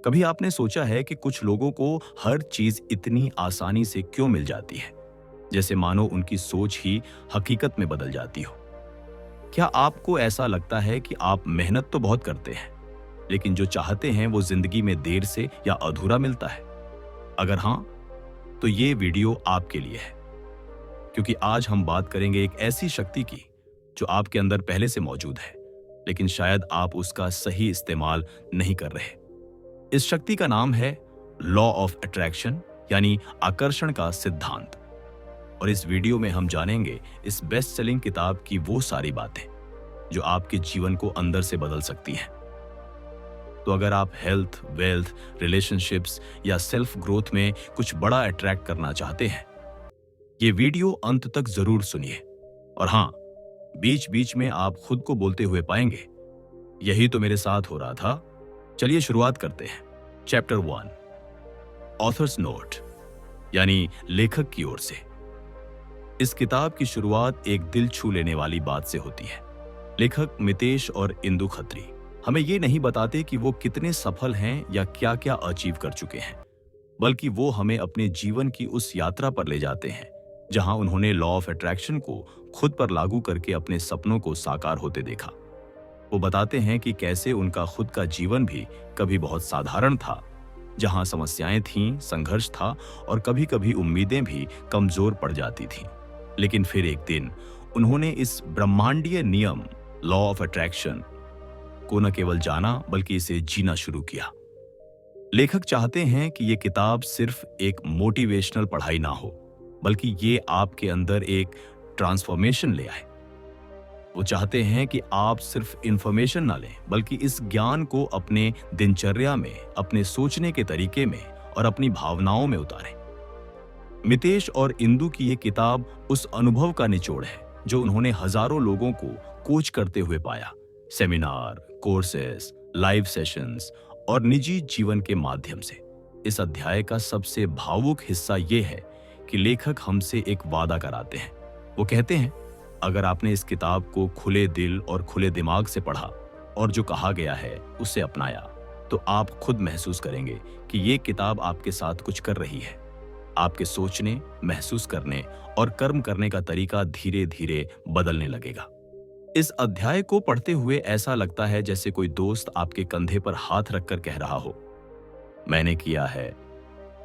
कभी आपने सोचा है कि कुछ लोगों को हर चीज इतनी आसानी से क्यों मिल जाती है, जैसे मानो उनकी सोच ही हकीकत में बदल जाती हो? क्या आपको ऐसा लगता है कि आप मेहनत तो बहुत करते हैं, लेकिन जो चाहते हैं वो जिंदगी में देर से या अधूरा मिलता है? अगर हाँ, तो ये वीडियो आपके लिए है, क्योंकि आज हम बात करेंगे एक ऐसी शक्ति की जो आपके अंदर पहले से मौजूद है, लेकिन शायद आप उसका सही इस्तेमाल नहीं कर रहे। इस शक्ति का नाम है लॉ ऑफ अट्रैक्शन, यानी आकर्षण का सिद्धांत। और इस वीडियो में हम जानेंगे इस बेस्ट सेलिंग किताब की वो सारी बातें जो आपके जीवन को अंदर से बदल सकती हैं। तो अगर आप हेल्थ, वेल्थ, रिलेशनशिप्स या सेल्फ ग्रोथ में कुछ बड़ा अट्रैक्ट करना चाहते हैं, ये वीडियो अंत तक जरूर सुनिए। और हाँ, बीच बीच में आप खुद को बोलते हुए पाएंगे, यही तो मेरे साथ हो रहा था। चलिए शुरुआत करते हैं। चैप्टर 1, ऑथर्स नोट, यानी लेखक की ओर से। इस किताब की शुरुआत एक दिल छू लेने वाली बात से होती है। लेखक मितेश और इंदु खत्री हमें ये नहीं बताते कि वो कितने सफल हैं या क्या क्या अचीव कर चुके हैं, बल्कि वो हमें अपने जीवन की उस यात्रा पर ले जाते हैं जहां उन्होंने लॉ ऑफ अट्रैक्शन को खुद पर लागू करके अपने सपनों को साकार होते देखा। वो बताते हैं कि कैसे उनका खुद का जीवन भी कभी बहुत साधारण था, जहां समस्याएं थीं, संघर्ष था और कभी-कभी उम्मीदें भी कमजोर पड़ जाती थीं। लेकिन फिर एक दिन उन्होंने इस ब्रह्मांडीय नियम लॉ ऑफ अट्रैक्शन को न केवल जाना बल्कि इसे जीना शुरू किया। लेखक चाहते हैं कि ये किताब सिर्फ एक मोटिवेशनल पढ़ाई ना हो, बल्कि ये आपके अंदर एक ट्रांसफॉर्मेशन ले आए। वो चाहते हैं कि आप सिर्फ इंफॉर्मेशन ना लें, बल्कि इस ज्ञान को अपने दिनचर्या में, अपने सोचने के तरीके में और अपनी भावनाओं में उतारें। मितेश और इंदु की ये किताब उस अनुभव का निचोड़ है जो उन्होंने हजारों लोगों को कोच करते हुए पाया। सेमिनार, कोर्सेस, लाइव सेशंस और निजी जीवन के माध्यम से। इस अध्याय का सबसे भावुक हिस्सा ये है कि लेखक हमसे एक वादा कराते हैं। वो कहते हैं, अगर आपने इस किताब को खुले दिल और खुले दिमाग से पढ़ा और जो कहा गया है उसे अपनाया, तो आप खुद महसूस करेंगे कि ये किताब आपके साथ कुछ कर रही है। आपके सोचने, महसूस करने और कर्म करने का तरीका धीरे धीरे बदलने लगेगा। इस अध्याय को पढ़ते हुए ऐसा लगता है जैसे कोई दोस्त आपके कंधे पर हाथ रखकर कह रहा हो, मैंने किया है,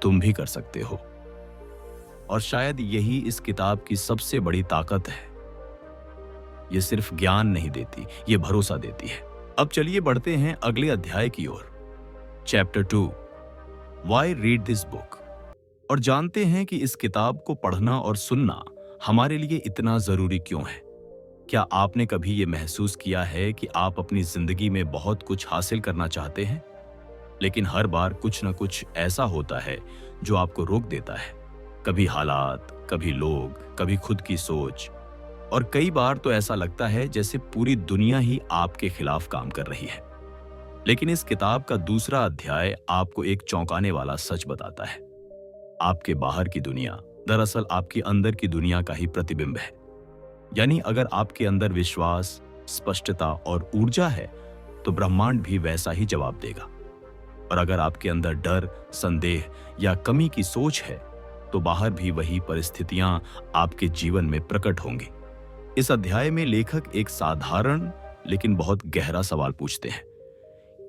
तुम भी कर सकते हो। और शायद यही इस किताब की सबसे बड़ी ताकत है। ये सिर्फ ज्ञान नहीं देती, ये भरोसा देती है। अब चलिए बढ़ते हैं अगले अध्याय की ओर। Chapter 2, why read this book, और जानते हैं कि इस किताब को पढ़ना और सुनना हमारे लिए इतना जरूरी क्यों है। क्या आपने कभी ये महसूस किया है कि आप अपनी जिंदगी में बहुत कुछ हासिल करना चाहते हैं, लेकिन हर बार कुछ न कुछ ऐसा होता है जो आपको रोक देता है? कभी हालात, कभी लोग, कभी खुद की सोच, और कई बार तो ऐसा लगता है जैसे पूरी दुनिया ही आपके खिलाफ काम कर रही है। लेकिन इस किताब का दूसरा अध्याय आपको एक चौंकाने वाला सच बताता है। आपके बाहर की दुनिया दरअसल आपकी अंदर की दुनिया का ही प्रतिबिंब है। यानी अगर आपके अंदर विश्वास, स्पष्टता और ऊर्जा है, तो ब्रह्मांड भी वैसा ही जवाब देगा। और अगर आपके अंदर डर, संदेह या कमी की सोच है, तो बाहर भी वही परिस्थितियां आपके जीवन में प्रकट होंगी। इस अध्याय में लेखक एक साधारण लेकिन बहुत गहरा सवाल पूछते हैं।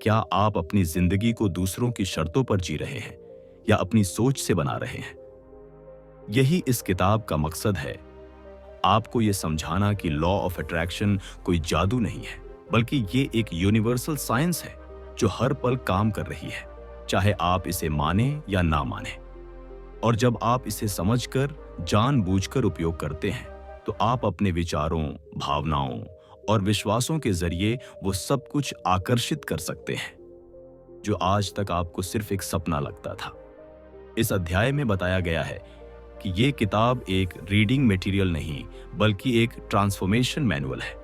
क्या आप अपनी जिंदगी को दूसरों की शर्तों पर जी रहे हैं या अपनी सोच से बना रहे हैं? यही इस किताब का मकसद है, आपको यह समझाना कि लॉ ऑफ अट्रैक्शन कोई जादू नहीं है, बल्कि ये एक यूनिवर्सल साइंस है जो हर पल काम कर रही है, चाहे आप इसे माने या ना माने। और जब आप इसे समझकर, जानबूझकर उपयोग करते हैं, तो आप अपने विचारों, भावनाओं और विश्वासों के जरिए वो सब कुछ आकर्षित कर सकते हैं जो आज तक आपको सिर्फ एक सपना लगता था। इस अध्याय में बताया गया है कि ये किताब एक रीडिंग मटेरियल नहीं, बल्कि एक ट्रांसफॉर्मेशन मैनुअल है।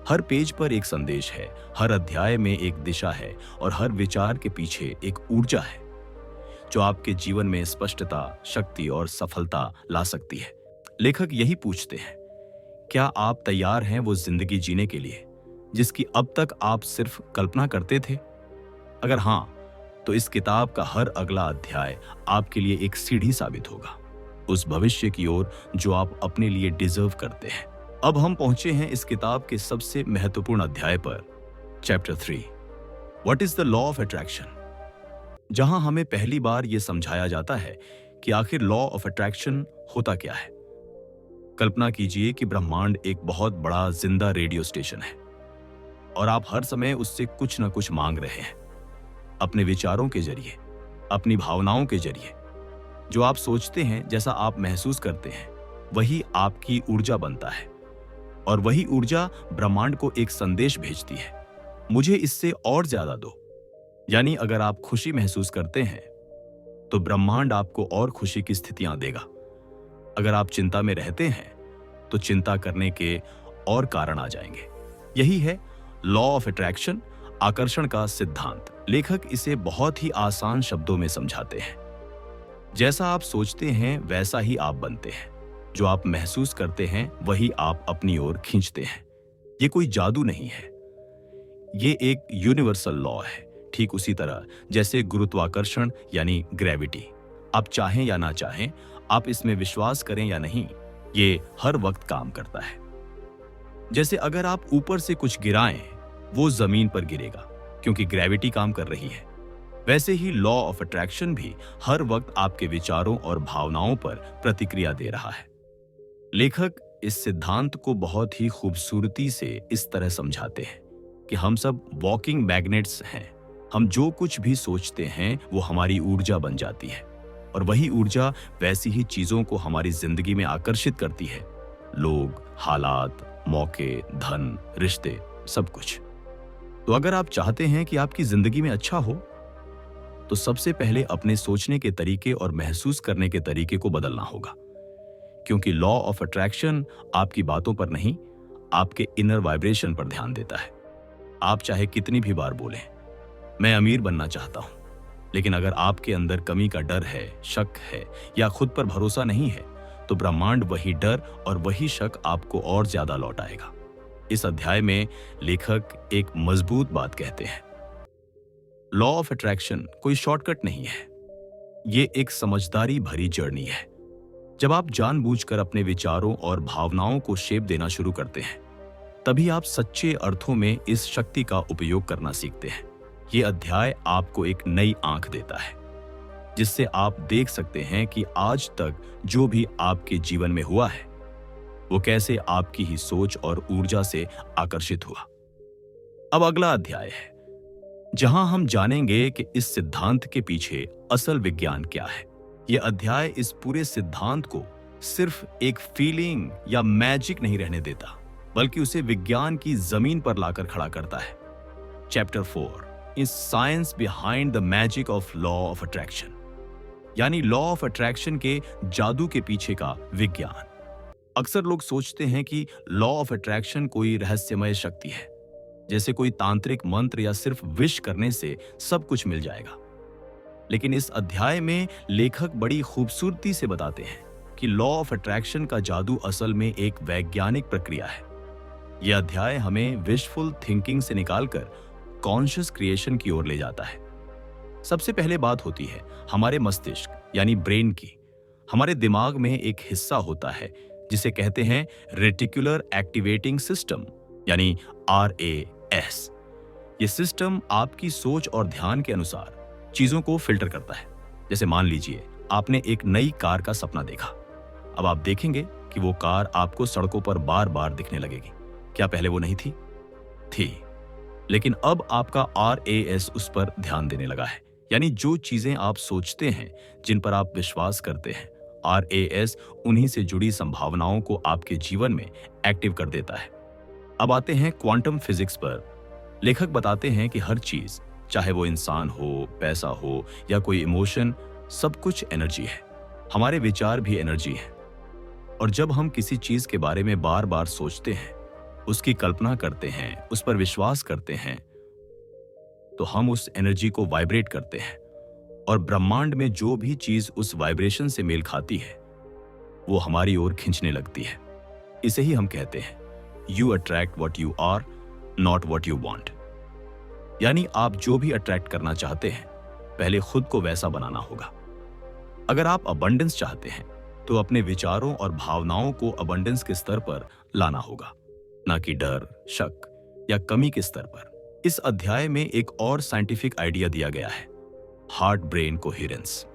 हर पेज पर एक संदेश है, हर अध्याय में एक दिशा है और हर विचार के पीछे एक ऊर्जा है जो आपके जीवन में स्पष्टता, शक्ति और सफलता ला सकती है। लेखक यही पूछते हैं, क्या आप तैयार हैं वो जिंदगी जीने के लिए जिसकी अब तक आप सिर्फ कल्पना करते थे? अगर हाँ, तो इस किताब का हर अगला अध्याय आपके लिए एक सीढ़ी साबित होगा उस भविष्य की ओर जो आप अपने लिए डिजर्व करते हैं। अब हम पहुंचे हैं इस किताब के सबसे महत्वपूर्ण अध्याय पर, chapter 3, what is the law of attraction, जहां हमें पहली बार यह समझाया जाता है कि आखिर लॉ ऑफ अट्रैक्शन होता क्या है। कल्पना कीजिए कि ब्रह्मांड एक बहुत बड़ा जिंदा रेडियो स्टेशन है और आप हर समय उससे कुछ न कुछ मांग रहे हैं, अपने विचारों के जरिए, अपनी भावनाओं के जरिए। जो आप सोचते हैं, जैसा आप महसूस करते हैं, वही आपकी ऊर्जा बनता है और वही ऊर्जा ब्रह्मांड को एक संदेश भेजती है, मुझे इससे और ज्यादा दो। यानी अगर आप खुशी महसूस करते हैं तो ब्रह्मांड आपको और खुशी की स्थितियां देगा। अगर आप चिंता में रहते हैं तो चिंता करने के और कारण आ जाएंगे। यही है लॉ ऑफ अट्रैक्शन, आकर्षण का सिद्धांत। लेखक इसे बहुत ही आसान शब्दों में समझाते हैं। जैसा आप सोचते हैं वैसा ही आप बनते हैं, जो आप महसूस करते हैं वही आप अपनी ओर खींचते हैं। ये कोई जादू नहीं है, ये एक यूनिवर्सल लॉ है, ठीक उसी तरह जैसे गुरुत्वाकर्षण यानी ग्रेविटी। आप चाहें या ना चाहें, आप इसमें विश्वास करें या नहीं, ये हर वक्त काम करता है। जैसे अगर आप ऊपर से कुछ गिराएं, वो जमीन पर गिरेगा क्योंकि ग्रेविटी काम कर रही है। वैसे ही लॉ ऑफ अट्रैक्शन भी हर वक्त आपके विचारों और भावनाओं पर प्रतिक्रिया दे रहा है। लेखक इस सिद्धांत को बहुत ही खूबसूरती से इस तरह समझाते हैं कि हम सब वॉकिंग मैग्नेट्स हैं। हम जो कुछ भी सोचते हैं वो हमारी ऊर्जा बन जाती है और वही ऊर्जा वैसी ही चीजों को हमारी जिंदगी में आकर्षित करती है। लोग, हालात, मौके, धन, रिश्ते, सब कुछ। तो अगर आप चाहते हैं कि आपकी जिंदगी में अच्छा हो तो सबसे पहले अपने सोचने के तरीके और महसूस करने के तरीके को बदलना होगा, क्योंकि लॉ ऑफ अट्रैक्शन आपकी बातों पर नहीं, आपके इनर वाइब्रेशन पर ध्यान देता है। आप चाहे कितनी भी बार बोलें, मैं अमीर बनना चाहता हूं, लेकिन अगर आपके अंदर कमी का डर है, शक है या खुद पर भरोसा नहीं है, तो ब्रह्मांड वही डर और वही शक आपको और ज्यादा लौटाएगा। इस अध्याय में लेखक एक मजबूत बात कहते हैं, लॉ ऑफ अट्रैक्शन कोई शॉर्टकट नहीं है, ये एक समझदारी भरी जर्नी है। जब आप जानबूझकर अपने विचारों और भावनाओं को शेप देना शुरू करते हैं, तभी आप सच्चे अर्थों में इस शक्ति का उपयोग करना सीखते हैं। ये अध्याय आपको एक नई आंख देता है, जिससे आप देख सकते हैं कि आज तक जो भी आपके जीवन में हुआ है, वो कैसे आपकी ही सोच और ऊर्जा से आकर्षित हुआ। अब अगला अध्याय है, जहां हम जानेंगे कि इस सिद्धांत के पीछे असल विज्ञान क्या है। यह अध्याय इस पूरे सिद्धांत को सिर्फ एक फीलिंग या मैजिक नहीं रहने देता, बल्कि उसे विज्ञान की जमीन पर लाकर खड़ा करता है। Chapter 4 is science behind the magic of law of attraction, यानी लॉ ऑफ अट्रैक्शन के जादू के पीछे का विज्ञान। अक्सर लोग सोचते हैं कि लॉ ऑफ अट्रैक्शन कोई रहस्यमय शक्ति है, जैसे कोई तांत्रिक मंत्र या सिर्फ विश करने से सब कुछ मिल जाएगा। लेकिन इस अध्याय में लेखक बड़ी खूबसूरती से बताते हैं कि लॉ ऑफ अट्रैक्शन का जादू असल में एक वैज्ञानिक प्रक्रिया है। यह अध्याय हमें विशफुल थिंकिंग से निकालकर कॉन्शियस क्रिएशन की ओर ले जाता है। सबसे पहले बात होती है हमारे मस्तिष्क यानी ब्रेन की। हमारे दिमाग में एक हिस्सा होता है जिसे कहते हैं रेटिकुलर एक्टिवेटिंग सिस्टम यानी RAS। यह सिस्टम आपकी सोच और ध्यान के अनुसार चीजों को फिल्टर करता है। जैसे मान लीजिए आपने एक नई कार का सपना देखा। अब आप देखेंगे कि वो कार आपको सड़कों पर बार बार दिखने लगेगी। क्या पहले वो नहीं थी? लेकिन अब आपका RAS उस पर ध्यान देने लगा है। यानी जो चीजें आप सोचते हैं, जिन पर आप विश्वास करते हैं, RAS उन्हीं से जुड़ी संभावनाओं को आपके जीवन में एक्टिव कर देता है। अब आते हैं क्वांटम फिजिक्स पर। लेखक बताते हैं कि हर चीज, चाहे वो इंसान हो, पैसा हो या कोई इमोशन, सब कुछ एनर्जी है। हमारे विचार भी एनर्जी है। और जब हम किसी चीज के बारे में बार बार सोचते हैं, उसकी कल्पना करते हैं, उस पर विश्वास करते हैं, तो हम उस एनर्जी को वाइब्रेट करते हैं और ब्रह्मांड में जो भी चीज उस वाइब्रेशन से मेल खाती है, वो हमारी ओर खींचने लगती है। इसे ही हम कहते हैं you attract what you are, not what you want. यानी आप जो भी अट्रैक्ट करना चाहते हैं, पहले खुद को वैसा बनाना होगा। अगर आप अबंडेंस चाहते हैं तो अपने विचारों और भावनाओं को अबंडेंस के स्तर पर लाना होगा, ना कि डर, शक या कमी के स्तर पर। इस अध्याय में एक और साइंटिफिक आइडिया दिया गया है, हार्ट ब्रेन कोहेरेंस।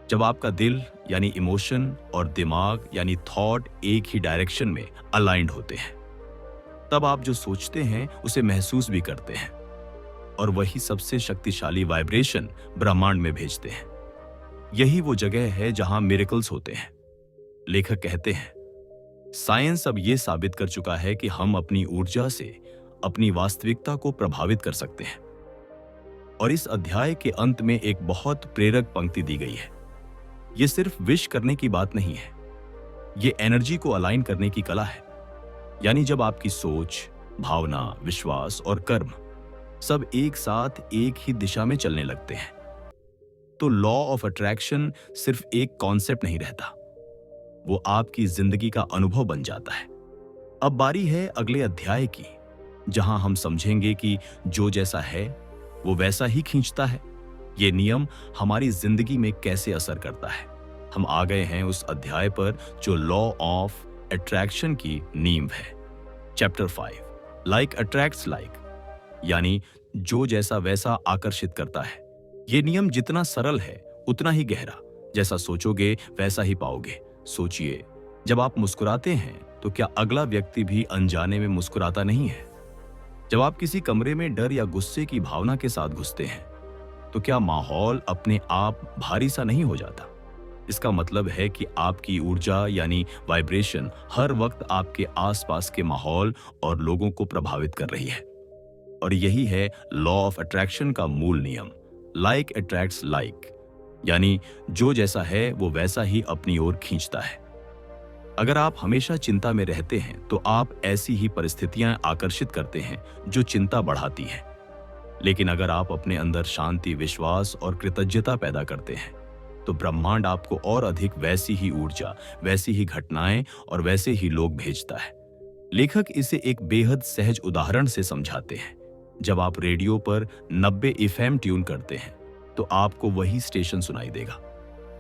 जब आपका दिल यानी इमोशन और दिमाग यानी थॉट एक ही डायरेक्शन में अलाइंड होते हैं, तब आप जो सोचते हैं उसे महसूस भी करते हैं और वही सबसे शक्तिशाली वाइब्रेशन ब्रह्मांड में भेजते हैं। यही वो जगह है जहां मिरेकल्स होते हैं। लेखक कहते हैं, साइंस अब यह साबित कर चुका है कि हम अपनी ऊर्जा से अपनी वास्तविकता को प्रभावित कर सकते हैं। और इस अध्याय के अंत में एक बहुत प्रेरक पंक्ति दी गई है। यह सिर्फ विश करने की बात नहीं है, यह एनर्जी को अलाइन करने की कला है। यानी जब आपकी सोच, भावना, विश्वास और कर्म सब एक साथ एक ही दिशा में चलने लगते हैं, तो लॉ ऑफ अट्रैक्शन सिर्फ एक कॉन्सेप्ट नहीं रहता, वो आपकी जिंदगी का अनुभव बन जाता है। अब बारी है अगले अध्याय की, जहां हम समझेंगे कि जो जैसा है वो वैसा ही खींचता है। ये नियम हमारी जिंदगी में कैसे असर करता है। हम आ गए हैं उस अध्याय पर जो लॉ ऑफ अट्रैक्शन की नींव है। चैप्टर 5, लाइक अट्रैक्ट्स लाइक, यानी जो जैसा वैसा आकर्षित करता है। ये नियम जितना सरल है उतना ही गहरा। जैसा सोचोगे वैसा ही पाओगे। सोचिए, जब आप मुस्कुराते हैं तो क्या अगला व्यक्ति भी अनजाने में मुस्कुराता नहीं है? जब आप किसी कमरे में डर या गुस्से की भावना के साथ घुसते हैं तो क्या माहौल अपने आप भारी सा नहीं हो जाता? इसका मतलब है कि आपकी ऊर्जा यानी वाइब्रेशन हर वक्त आपके आसपास के माहौल और लोगों को प्रभावित कर रही है। और यही है लॉ ऑफ अट्रैक्शन का मूल नियम, लाइक अट्रैक्ट्स लाइक, यानी जो जैसा है वो वैसा ही अपनी ओर खींचता है। अगर आप हमेशा चिंता में रहते हैं तो आप ऐसी ही परिस्थितियां आकर्षित करते हैं जो चिंता बढ़ाती हैं। लेकिन अगर आप अपने अंदर शांति, विश्वास और कृतज्ञता पैदा करते हैं तो ब्रह्मांड आपको और अधिक वैसी ही ऊर्जा, वैसी ही घटनाएं और वैसे ही लोग भेजता है। लेखक इसे एक बेहद सहज उदाहरण से समझाते हैं। जब आप रेडियो पर 90 FM ट्यून करते हैं तो आपको वही स्टेशन सुनाई देगा।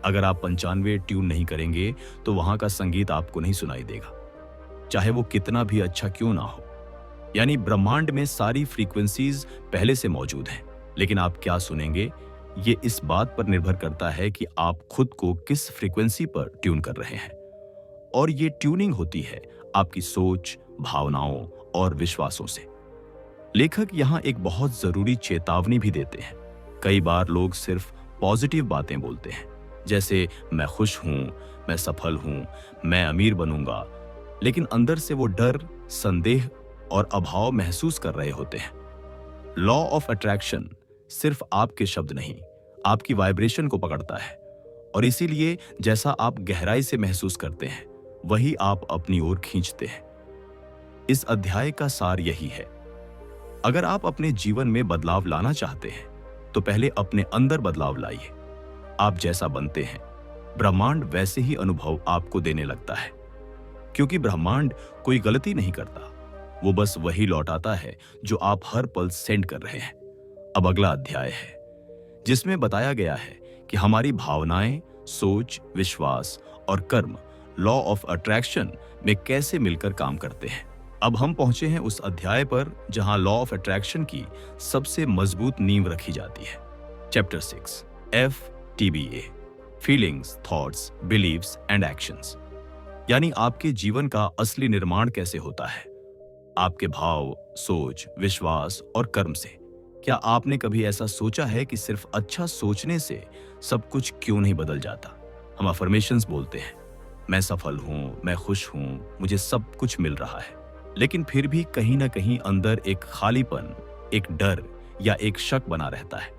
अगर आप 95 ट्यून नहीं करेंगे तो वहां का संगीत आपको नहीं सुनाई देगा, चाहे वो कितना भी अच्छा क्यों ना हो। यानी ब्रह्मांड में सारी फ्रीक्वेंसीज पहले से मौजूद हैं, लेकिन आप क्या सुनेंगे ये इस बात पर निर्भर करता है कि आप खुद को किस फ्रीक्वेंसी पर ट्यून कर रहे हैं। और ये ट्यूनिंग होती है आपकी सोच, भावनाओं और विश्वासों से। लेखक यहाँ एक बहुत जरूरी चेतावनी भी देते हैं। कई बार लोग सिर्फ पॉजिटिव बातें बोलते हैं, जैसे मैं खुश हूं, मैं सफल हूं, मैं अमीर बनूंगा, लेकिन अंदर से वो डर, संदेह और अभाव महसूस कर रहे होते हैं। लॉ ऑफ अट्रैक्शन सिर्फ आपके शब्द नहीं, आपकी वाइब्रेशन को पकड़ता है और इसीलिए जैसा आप गहराई से महसूस करते हैं वही आप अपनी ओर खींचते हैं। इस अध्याय का सार यही है, अगर आप अपने जीवन में बदलाव लाना चाहते हैं तो पहले अपने अंदर बदलाव लाइए। आप जैसा बनते हैं ब्रह्मांड वैसे ही अनुभव आपको देने लगता है, क्योंकि ब्रह्मांड कोई गलती नहीं करता, वो बस वही लौटाता है जो आप हर पल सेंड कर रहे हैं। अब अगला अध्याय है जिसमें बताया गया है कि हमारी भावनाएं, सोच, विश्वास और कर्म लॉ ऑफ अट्रैक्शन में कैसे मिलकर काम करते हैं। अब हम पहुंचे हैं उस अध्याय पर जहां लॉ ऑफ अट्रैक्शन की सबसे मजबूत नींव रखी जाती है। Chapter 6, FTBA, feelings, thoughts, beliefs and actions, यानी आपके जीवन का असली निर्माण कैसे होता है, आपके भाव, सोच, विश्वास और कर्म से। क्या आपने कभी ऐसा सोचा है कि सिर्फ अच्छा सोचने से सब कुछ क्यों नहीं बदल जाता? हम अफर्मेशंस बोलते हैं, मैं सफल हूं, मैं खुश हूं, मुझे सब कुछ मिल रहा है, लेकिन फिर भी कहीं ना कहीं अंदर एक खालीपन, एक डर या एक शक बना रहता है।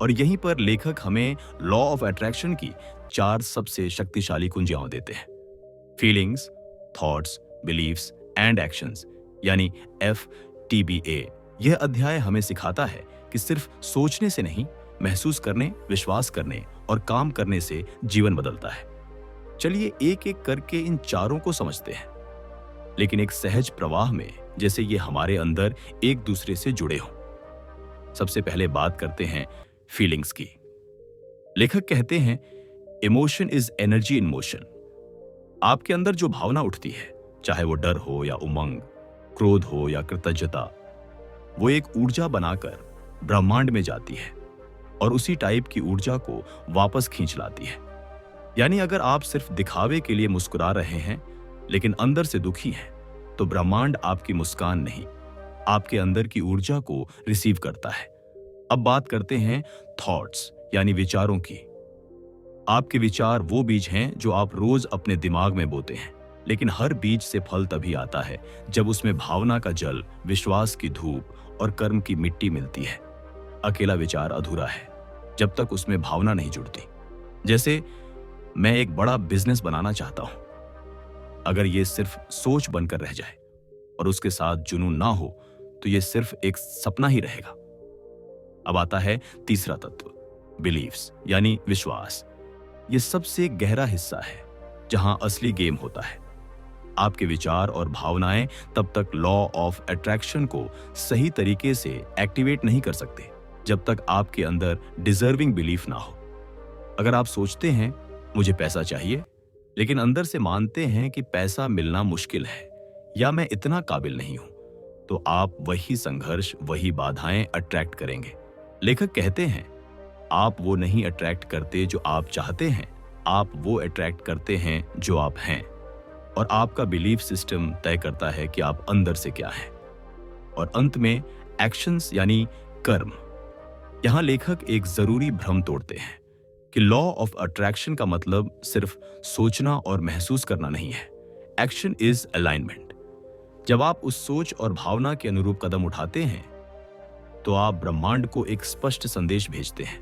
और यहीं पर लेखक हमें लॉ ऑफ अट्रैक्शन की 4 सबसे शक्तिशाली कुंजियां देते हैं, feelings, thoughts, beliefs and actions, यानी FTBA। यह अध्याय हमें सिखाता है कि सिर्फ सोचने से नहीं, महसूस करने, विश्वास करने और काम करने से जीवन बदलता है। चलिए एक एक करके इन चारों को समझते हैं, लेकिन एक सहज प्रवाह में, जैसे ये हमारे अंदर एक दूसरे से जुड़े हों। सबसे पहले बात करते हैं फीलिंग्स की। लेखक कहते हैं, emotion is energy in motion. आपके अंदर जो भावना उठती है, चाहे वो डर हो या उमंग, क्रोध हो या कृतज्ञता, वो एक ऊर्जा बनाकर ब्रह्मांड में जाती है और उसी टाइप की ऊर्जा को वापस खींच लाती है। यानी अगर आप सिर्फ दिखावे के लिए मुस्कुरा रहे हैं लेकिन अंदर से दुखी हैं, तो ब्रह्मांड आपकी मुस्कान नहीं, आपके अंदर की ऊर्जा को रिसीव करता है। अब बात करते हैं थॉट्स यानी विचारों की। आपके विचार वो बीज हैं जो आप रोज अपने दिमाग में बोते हैं, लेकिन हर बीज से फल तभी आता है जब उसमें भावना का जल, विश्वास की धूप और कर्म की मिट्टी मिलती है। अकेला विचार अधूरा है जब तक उसमें भावना नहीं जुड़ती। जैसे मैं एक बड़ा बिजनेस बनाना चाहता हूं, अगर ये सिर्फ सोच बनकर रह जाए और उसके साथ जुनून ना हो तो ये सिर्फ एक सपना ही रहेगा। अब आता है तीसरा तत्व, बिलीव्स यानी विश्वास। ये सबसे गहरा हिस्सा है जहां असली गेम होता है। आपके विचार और भावनाएं तब तक लॉ ऑफ अट्रैक्शन को सही तरीके से एक्टिवेट नहीं कर सकते जब तक आपके अंदर डिजर्विंग बिलीफ ना हो। अगर आप सोचते हैं मुझे पैसा चाहिए, लेकिन अंदर से मानते हैं कि पैसा मिलना मुश्किल है या मैं इतना काबिल नहीं हूं, तो आप वही संघर्ष, वही बाधाएं अट्रैक्ट करेंगे। लेखक कहते हैं, आप वो नहीं अट्रैक्ट करते जो आप चाहते हैं, आप वो अट्रैक्ट करते हैं जो आप हैं। और आपका बिलीफ सिस्टम तय करता है कि आप अंदर से क्या हैं। और अंत में एक्शंस यानी कर्म। यहां लेखक एक जरूरी भ्रम तोड़ते हैं कि लॉ ऑफ अट्रैक्शन का मतलब सिर्फ सोचना और महसूस करना नहीं है। Action is alignment. जब आप उस सोच और भावना के अनुरूप कदम उठाते हैं तो आप ब्रह्मांड को एक स्पष्ट संदेश भेजते हैं,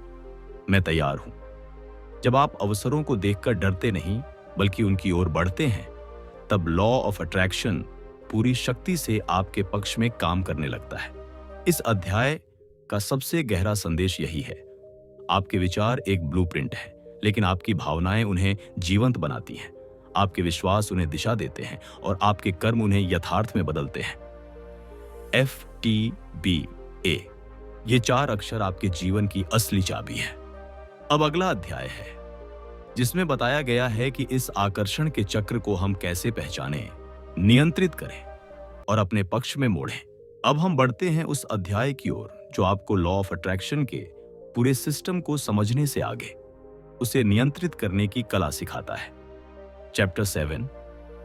मैं तैयार हूं। जब आप अवसरों को देखकर डरते नहीं बल्कि उनकी ओर बढ़ते हैं, तब लॉ ऑफ अट्रैक्शन पूरी शक्ति से आपके पक्ष में काम करने लगता है। इस अध्याय का सबसे गहरा संदेश यही है, आपके विचार एक ब्लूप्रिंट है, लेकिन आपकी भावनाएं उन्हें जीवंत बनाती हैं। आपके विश्वास उन्हें दिशा देते हैं और आपके कर्म उन्हें यथार्थ में बदलते हैं। FTBA, ये 4 अक्षर आपके जीवन की असली चाबी है। अब अगला अध्याय है जिसमें बताया गया है कि इस आकर्षण के चक्र को हम कैसे पहचानें, नियंत्रित करें और अपने पक्ष में मोड़ें। अब हम बढ़ते हैं उस अध्याय की ओर जो आपको लॉ ऑफ अट्रैक्शन के पूरे सिस्टम को समझने से आगे उसे नियंत्रित करने की कला सिखाता है। Chapter 7,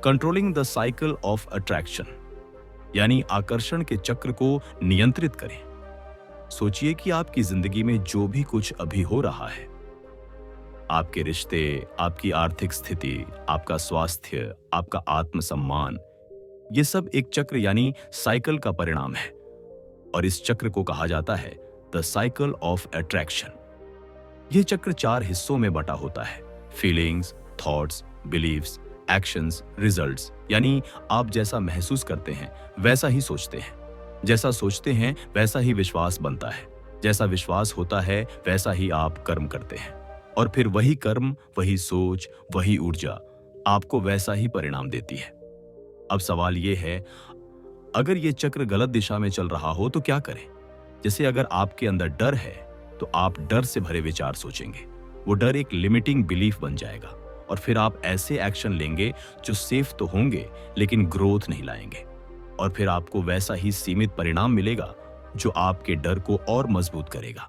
controlling the cycle of attraction, यानी आकर्षण के चक्र को नियंत्रित करें। सोचिए कि आपकी जिंदगी में जो भी कुछ अभी हो रहा है, आपके रिश्ते, आपकी आर्थिक स्थिति, आपका स्वास्थ्य, आपका आत्मसम्मान, ये सब एक चक्र यानी साइकिल का परिणाम है। और इस चक्र को कहा जाता है द साइकिल ऑफ अट्रैक्शन। यह चक्र 4 हिस्सों में बटा होता है, feelings, thoughts, beliefs, actions, results. यानी आप जैसा महसूस करते हैं वैसा ही सोचते हैं, जैसा सोचते हैं वैसा ही विश्वास बनता है, जैसा विश्वास होता है वैसा ही आप कर्म करते हैं, और फिर वही कर्म, वही सोच, वही ऊर्जा आपको वैसा ही परिणाम देती है। अब सवाल यह है, अगर यह चक्र गलत दिशा में चल रहा हो तो क्या करें? जैसे अगर आपके अंदर डर है तो आप डर से भरे विचार सोचेंगे, वो डर एक लिमिटिंग बिलीफ बन जाएगा, और फिर आप ऐसे एक्शन लेंगे जो सेफ तो होंगे लेकिन ग्रोथ नहीं लाएंगे, और फिर आपको वैसा ही सीमित परिणाम मिलेगा जो आपके डर को और मजबूत करेगा।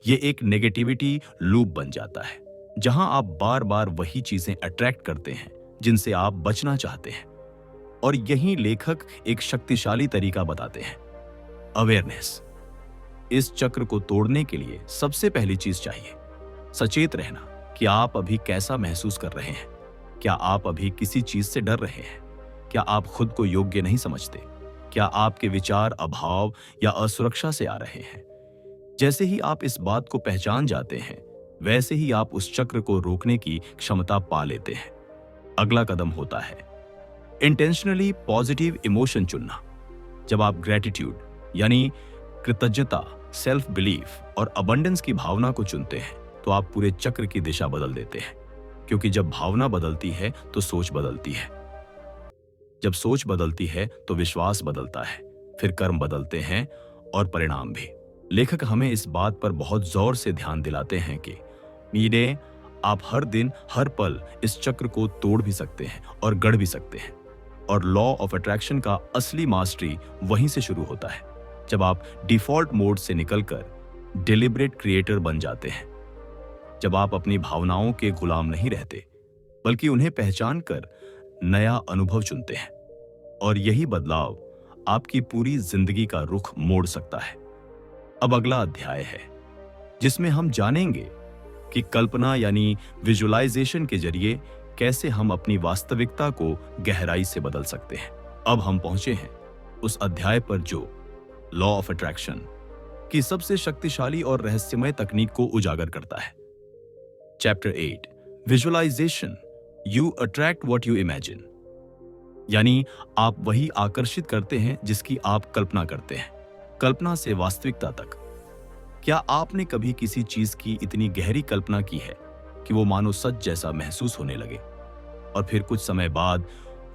ये एक नेगेटिविटी लूप बन जाता है जहां आप बार बार वही चीजें अट्रैक्ट करते हैं जिनसे आप बचना चाहते हैं। और यही लेखक एक शक्तिशाली तरीका बताते हैं, अवेयरनेस। इस चक्र को तोड़ने के लिए सबसे पहली चीज चाहिए सचेत रहना कि आप अभी कैसा महसूस कर रहे हैं। क्या आप अभी किसी चीज से डर रहे हैं? क्या आप खुद को योग्य नहीं समझते? क्या आपके विचार अभाव या असुरक्षा से आ रहे हैं? जैसे ही आप इस बात को पहचान जाते हैं, वैसे ही आप उस चक्र को रोकने की क्षमता पा लेते हैं। अगला कदम होता है इंटेंशनली पॉजिटिव इमोशन चुनना। जब आप ग्रेटिट्यूड यानी कृतज्ञता, सेल्फ बिलीफ और अबंडेंस की भावना को चुनते हैं तो आप पूरे चक्र की दिशा बदल देते हैं, क्योंकि जब भावना बदलती है तो सोच बदलती है। जब सोच बदलती है तो विश्वास बदलता है, फिर कर्म बदलते हैं और परिणाम भी। लेखक हमें इस बात पर बहुत जोर से ध्यान दिलाते हैं कि मीरे, आप हर दिन हर पल इस चक्र को तोड़ भी सकते हैं और गढ़ भी सकते हैं। और लॉ ऑफ अट्रैक्शन का असली मास्टरी वहीं से शुरू होता है, जब आप डिफॉल्ट मोड से निकलकर डिलिबरेट क्रिएटर बन जाते हैं। जब आप अपनी भावनाओं के गुलाम नहीं रहते, बल्कि उन्हें पहचान कर नया अनुभव चुनते हैं। और यही बदलाव आपकी पूरी जिंदगी का रुख मोड़ सकता है। अब अगला अध्याय है, जिसमें हम जानेंगे कि कल्पना यानी विजुअलाइजेशन के जरिए कैसे हम अपनी वास्तविकता को गहराई से बदल सकते हैं। अब हम पहुंचे हैं उस अध्याय पर जो लॉ ऑफ अट्रैक्शन की सबसे शक्तिशाली और रहस्यमय तकनीक को उजागर करता है। Chapter 8, visualisation, you attract what you imagine. यानी आप वही आकर्षित करते हैं जिसकी आप कल्पना करते हैं, कल्पना से वास्तविकता तक। क्या आपने कभी किसी चीज की इतनी गहरी कल्पना की है कि वो मानो सच जैसा महसूस होने लगे, और फिर कुछ समय बाद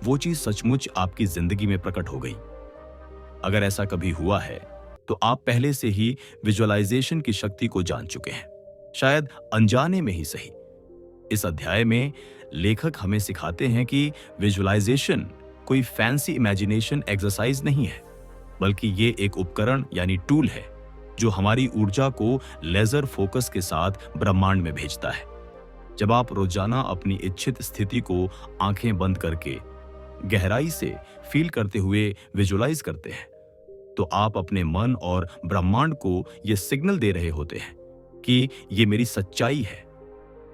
वो चीज सचमुच आपकी जिंदगी में प्रकट हो गई? अगर ऐसा कभी हुआ है तो आप पहले से ही विजुअलाइजेशन की शक्ति को जान चुके हैं, शायद अनजाने में ही सही। इस अध्याय में लेखक हमें सिखाते हैं कि विजुअलाइजेशन कोई फैंसी इमेजिनेशन एक्सरसाइज नहीं है, बल्कि ये एक उपकरण यानी टूल है जो हमारी ऊर्जा को लेजर फोकस के साथ ब्रह्मांड में भेजता है। जब आप रोजाना अपनी इच्छित स्थिति को आंखें बंद करके गहराई से फील करते हुए विजुअलाइज करते हैं, तो आप अपने मन और ब्रह्मांड को यह सिग्नल दे रहे होते हैं कि ये मेरी सच्चाई है।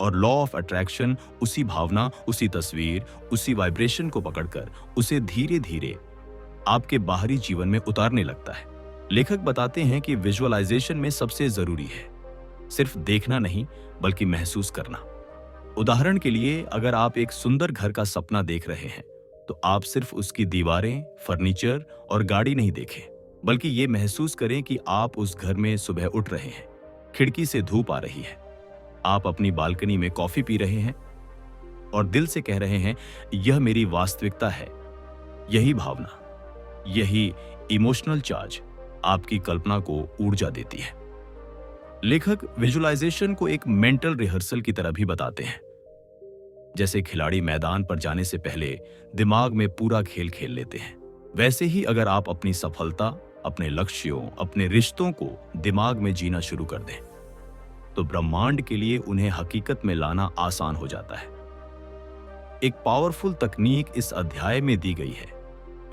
और लॉ ऑफ अट्रैक्शन उसी भावना, उसी तस्वीर, उसी वाइब्रेशन को पकड़कर उसे धीरे धीरे आपके बाहरी जीवन में उतारने लगता है। लेखक बताते हैं कि विजुअलाइजेशन में सबसे जरूरी है सिर्फ देखना नहीं, बल्कि महसूस करना। उदाहरण के लिए, अगर आप एक सुंदर घर का सपना देख रहे हैं, तो आप सिर्फ उसकी दीवारें, फर्नीचर और गाड़ी नहीं देखें, बल्कि ये महसूस करें कि आप उस घर में सुबह उठ रहे हैं, खिड़की से धूप आ रही है, आप अपनी बालकनी में कॉफी पी रहे हैं और दिल से कह रहे हैं, यह मेरी वास्तविकता है। यही भावना, यही इमोशनल चार्ज आपकी कल्पना को ऊर्जा देती है। लेखक विजुअलाइजेशन को एक मेंटल रिहर्सल की तरह भी बताते हैं। जैसे खिलाड़ी मैदान पर जाने से पहले दिमाग में पूरा खेल खेल लेते हैं, वैसे ही अगर आप अपनी सफलता, अपने लक्ष्यों, अपने रिश्तों को दिमाग में जीना शुरू कर दें, तो ब्रह्मांड के लिए उन्हें हकीकत में लाना आसान हो जाता है। एक पावरफुल तकनीक इस अध्याय में दी गई है,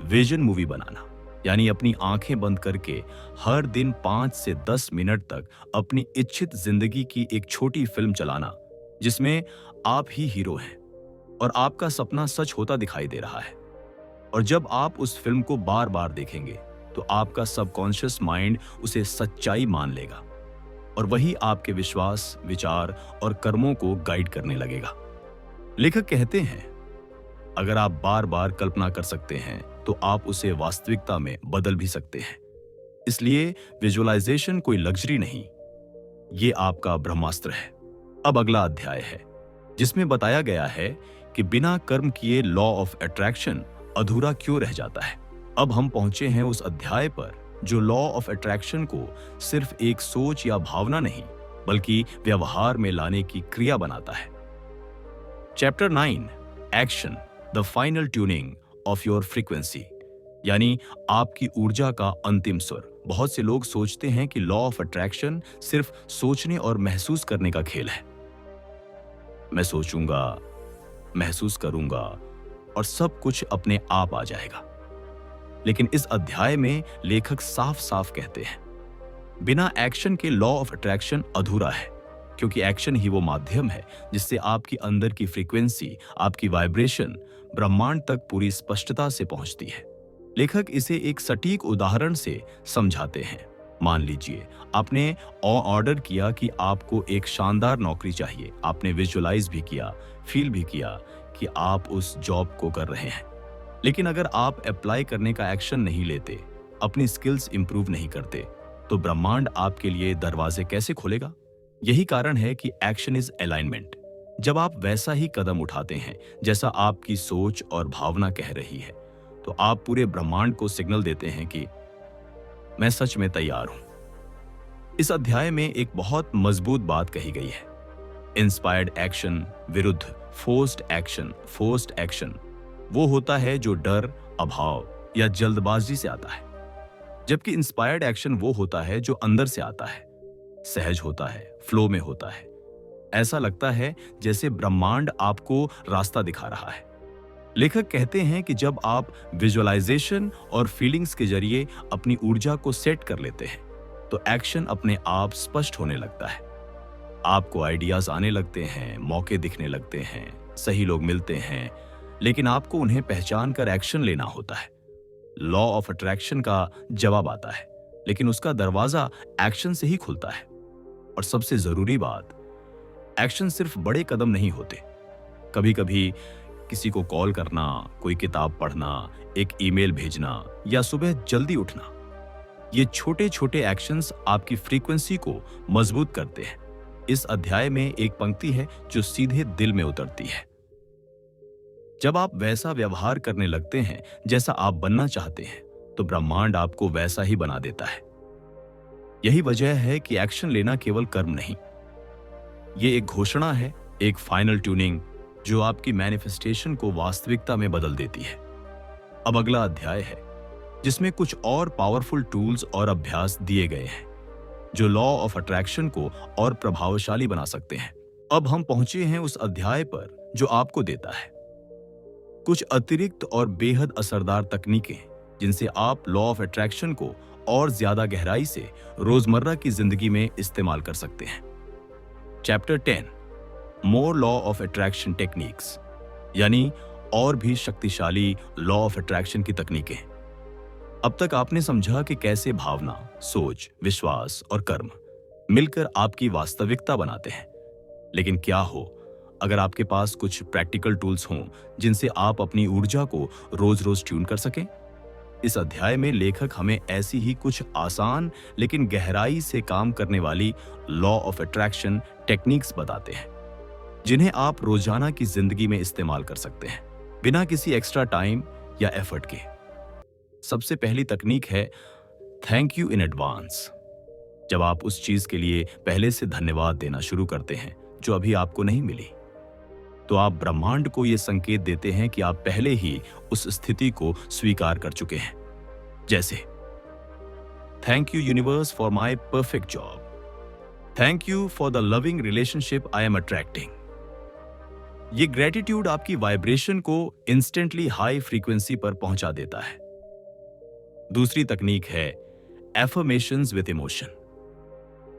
विजन मूवी बनाना। यानी अपनी आंखें बंद करके हर दिन 5 से 10 मिनट तक अपनी इच्छित जिंदगी की एक छोटी फिल्म चलाना, जिसमें आप ही हीरो हैं और आपका सपना सच होता दिखाई दे रहा है। और जब आप उस फिल्म को बार बार देखेंगे, तो आपका सबकॉन्शियस माइंड उसे सच्चाई मान लेगा और वही आपके विश्वास, विचार और कर्मों को गाइड करने लगेगा। लेखक कहते हैं, अगर आप बार बार कल्पना कर सकते हैं, तो आप उसे वास्तविकता में बदल भी सकते हैं। इसलिए विजुअलाइजेशन कोई लग्जरी नहीं, ये आपका ब्रह्मास्त्र है। अब अगला अध्याय है, जिसमें बताया गया है कि बिना कर्म किए लॉ ऑफ अट्रैक्शन अधूरा क्यों रह जाता है। अब हम पहुंचे हैं उस अध्याय पर जो लॉ ऑफ अट्रैक्शन को सिर्फ एक सोच या भावना नहीं, बल्कि व्यवहार में लाने की क्रिया बनाता है। Chapter 9, action, the final tuning of your frequency, यानी आपकी ऊर्जा का अंतिम सुर। बहुत से लोग सोचते हैं कि लॉ ऑफ अट्रैक्शन सिर्फ सोचने और महसूस करने का खेल है। मैं सोचूंगा, महसूस करूंगा और सब कुछ अपने आप आ जाएगा। लेकिन इस अध्याय में लेखक साफ साफ कहते हैं, बिना एक्शन के लॉ ऑफ अट्रैक्शन अधूरा है, क्योंकि एक्शन ही वो माध्यम है जिससे आपकी अंदर की फ्रीक्वेंसी, आपकी वाइब्रेशन ब्रह्मांड तक पूरी स्पष्टता से पहुंचती है। लेखक इसे एक सटीक उदाहरण से समझाते हैं। मान लीजिए आपने ऑर्डर किया कि आपको एक शानदार नौकरी चाहिए। आपने विजुअलाइज भी किया, फील भी किया कि आप उस जॉब को कर रहे हैं। लेकिन अगर आप अप्लाई करने का एक्शन नहीं लेते, अपनी स्किल्स इंप्रूव नहीं करते, तो ब्रह्मांड आपके लिए दरवाजे कैसे खोलेगा? यही कारण है कि एक्शन इज अलाइनमेंट। जब आप वैसा ही कदम उठाते हैं जैसा आपकी सोच और भावना कह रही है, तो आप पूरे ब्रह्मांड को सिग्नल देते हैं कि मैं सच में तैयार हूं। इस अध्याय में एक बहुत मजबूत बात कही गई है। इंस्पायर्ड एक्शन विरुद्ध फोर्स्ड एक्शन वो होता है जो डर, अभाव या जल्दबाजी से आता है, जबकि इंस्पायर्ड एक्शन वो होता है जो अंदर से आता है, सहज होता है, फ्लो में होता है। ऐसा लगता है जैसे ब्रह्मांड आपको रास्ता दिखा रहा है। लेखक कहते हैं कि जब आप विजुअलाइजेशन और फीलिंग्स के जरिए अपनी ऊर्जा को सेट कर लेते हैं तो एक्शन अपने आप स्पष्ट होने लगता है। आपको आइडियाज आने लगते हैं, मौके दिखने लगते हैं, सही लोग मिलते हैं, लेकिन आपको उन्हें पहचान कर एक्शन लेना होता है। लॉ ऑफ अट्रैक्शन का जवाब आता है, लेकिन उसका दरवाजा एक्शन से ही खुलता है। और सबसे जरूरी बात, एक्शन सिर्फ बड़े कदम नहीं होते। कभी कभी किसी को कॉल करना, कोई किताब पढ़ना, एक ईमेल भेजना या सुबह जल्दी उठना, ये छोटे छोटे एक्शंस आपकी फ्रीक्वेंसी को मजबूत करते हैं। इस अध्याय में एक पंक्ति है जो सीधे दिल में उतरती है। जब आप वैसा व्यवहार करने लगते हैं जैसा आप बनना चाहते हैं तो ब्रह्मांड आपको वैसा ही बना देता है। यही वजह है कि एक्शन लेना केवल कर्म नहीं, ये एक घोषणा है, एक फाइनल ट्यूनिंग जो आपकी मैनिफेस्टेशन को वास्तविकता में बदल देती है। अब अगला अध्याय है जिसमें कुछ और पावरफुल टूल्स और अभ्यास दिए गए हैं जो लॉ ऑफ अट्रैक्शन को और प्रभावशाली बना सकते हैं। अब हम पहुंचे हैं उस अध्याय पर जो आपको देता है कुछ अतिरिक्त और बेहद असरदार तकनीकें जिनसे आप लॉ ऑफ अट्रैक्शन को और ज्यादा गहराई से रोजमर्रा की जिंदगी में इस्तेमाल कर सकते हैं। Chapter 10 more law of attraction techniques, यानी और भी शक्तिशाली लॉ ऑफ अट्रैक्शन की तकनीकें। अब तक आपने समझा कि कैसे भावना, सोच, विश्वास और कर्म मिलकर आपकी वास्तविकता बनाते हैं। लेकिन क्या हो अगर आपके पास कुछ प्रैक्टिकल टूल्स हों जिनसे आप अपनी ऊर्जा को रोज रोज ट्यून कर सकें? इस अध्याय में लेखक हमें ऐसी ही कुछ आसान लेकिन गहराई से काम करने वाली लॉ ऑफ अट्रैक्शन टेक्निक्स बताते हैं जिन्हें आप रोजाना की जिंदगी में इस्तेमाल कर सकते हैं बिना किसी एक्स्ट्रा टाइम या एफर्ट के। सबसे पहली तकनीक है थैंक यू इन एडवांस। जब आप उस चीज के लिए पहले से धन्यवाद देना शुरू करते हैं जो अभी आपको नहीं मिली, तो आप ब्रह्मांड को यह संकेत देते हैं कि आप पहले ही उस स्थिति को स्वीकार कर चुके हैं। जैसे thank you universe for my perfect job, thank you for the loving relationship I am attracting. ये ग्रेटिट्यूड आपकी वाइब्रेशन को इंस्टेंटली हाई फ्रीक्वेंसी पर पहुंचा देता है। दूसरी तकनीक है एफर्मेशंस विद इमोशन।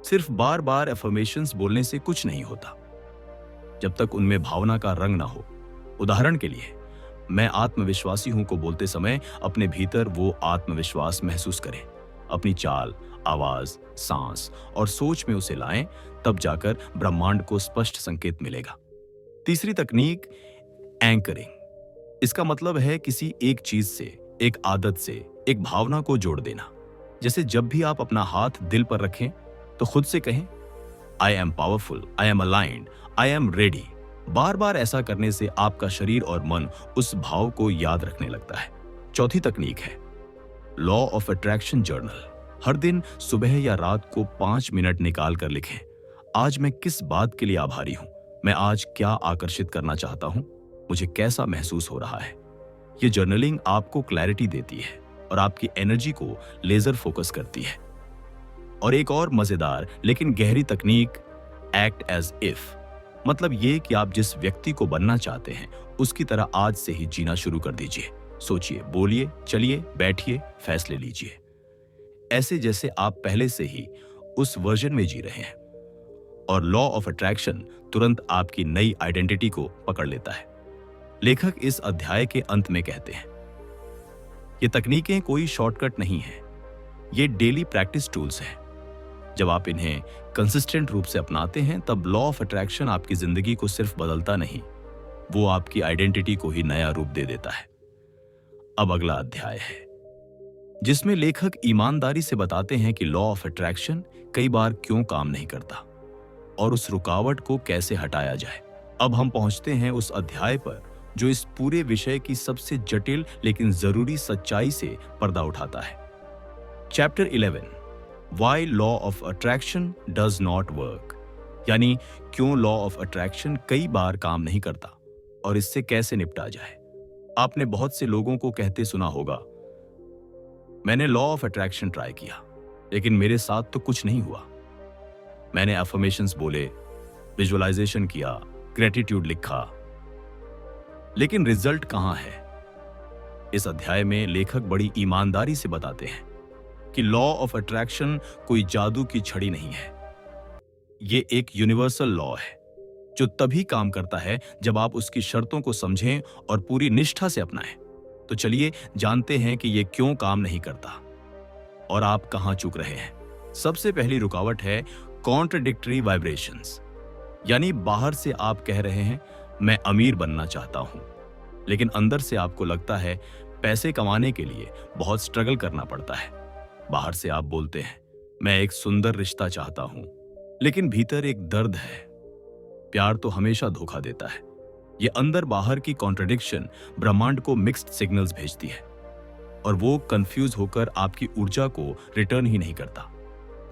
सिर्फ बार बार एफर्मेशंस बोलने से कुछ नहीं होता जब तक उनमें भावना का रंग ना हो। उदाहरण के लिए, मैं आत्मविश्वासी हूं को बोलते समय अपने भीतर वो आत्मविश्वास महसूस करें। अपनी चाल, आवाज, सांस और सोच में उसे लाएं, तब जाकर ब्रह्मांड को स्पष्ट संकेत मिलेगा। तीसरी तकनीक एंकरिंग। इसका मतलब है किसी एक चीज से, एक आदत से, एक भावना को जोड़ देना। जैसे जब भी आप अपना हाथ दिल पर रखें तो खुद से कहें I am powerful, I am aligned, I am ready. बार बार ऐसा करने से आपका शरीर और मन उस भाव को याद रखने लगता है। चौथी तकनीक है लॉ ऑफ अट्रैक्शन जर्नल। हर दिन सुबह या रात को 5 मिनट निकाल कर लिखें, आज मैं किस बात के लिए आभारी हूं, मैं आज क्या आकर्षित करना चाहता हूं, मुझे कैसा महसूस हो रहा है। यह जर्नलिंग आपको क्लैरिटी देती है और आपकी एनर्जी को लेजर फोकस करती है। और एक और मजेदार लेकिन गहरी तकनीक एक्ट एज इफ। मतलब ये कि आप जिस व्यक्ति को बनना चाहते हैं उसकी तरह आज से ही जीना शुरू कर दीजिए। सोचिए, बोलिए, चलिए, बैठिए, फैसले लीजिए, ऐसे जैसे आप पहले से ही उस वर्जन में जी रहे हैं। और लॉ ऑफ अट्रैक्शन तुरंत आपकी नई आइडेंटिटी को पकड़ लेता है। लेखक इस अध्याय के अंत में कहते हैं, ये तकनीकें कोई शॉर्टकट नहीं है, ये डेली प्रैक्टिस टूल्स हैं। जब आप इन्हें कंसिस्टेंट रूप से अपनाते हैं तब लॉ ऑफ अट्रैक्शन आपकी जिंदगी को सिर्फ बदलता नहीं, वो आपकी आइडेंटिटी को ही नया रूप दे देता है। अब अगला अध्याय है जिसमें लेखक ईमानदारी से बताते हैं कि लॉ ऑफ अट्रैक्शन कई बार क्यों काम नहीं करता और उस रुकावट को कैसे हटाया जाए। अब हम पहुंचते हैं उस अध्याय पर जो इस पूरे विषय की सबसे जटिल लेकिन जरूरी सच्चाई से पर्दा उठाता है। Chapter 11 why law of attraction does not work, यानी क्यों लॉ ऑफ अट्रैक्शन कई बार काम नहीं करता और इससे कैसे निपटा जाए। आपने बहुत से लोगों को कहते सुना होगा, मैंने लॉ ऑफ अट्रैक्शन ट्राई किया लेकिन मेरे साथ तो कुछ नहीं हुआ। मैंने अफर्मेशंस बोले, विजुअलाइजेशन किया, ग्रेटिट्यूड लिखा, लेकिन रिजल्ट कहां है। इस अध्याय में लेखक बड़ी ईमानदारी से बताते हैं कि लॉ ऑफ अट्रैक्शन कोई जादू की छड़ी नहीं है। ये एक यूनिवर्सल लॉ है जो तभी काम करता है जब आप उसकी शर्तों को समझें और पूरी निष्ठा से अपनाएं। तो चलिए जानते हैं कि ये क्यों काम नहीं करता और आप कहां चूक रहे हैं। सबसे पहली रुकावट है कॉन्ट्रडिक्टरी वाइब्रेशंस, यानी बाहर से आप कह रहे हैं मैं अमीर बनना चाहता हूं, लेकिन अंदर से आपको लगता है पैसे कमाने के लिए बहुत स्ट्रगल करना पड़ता है। बाहर से आप बोलते हैं मैं एक सुंदर रिश्ता चाहता हूं, लेकिन भीतर एक दर्द है। प्यार तो हमेशा धोखा देता है। ये अंदर बाहर की कॉन्ट्रडिक्शन ब्रह्मांड को मिक्स्ड सिग्नल्स भेजती है और वो कंफ्यूज होकर आपकी ऊर्जा को रिटर्न ही नहीं करता।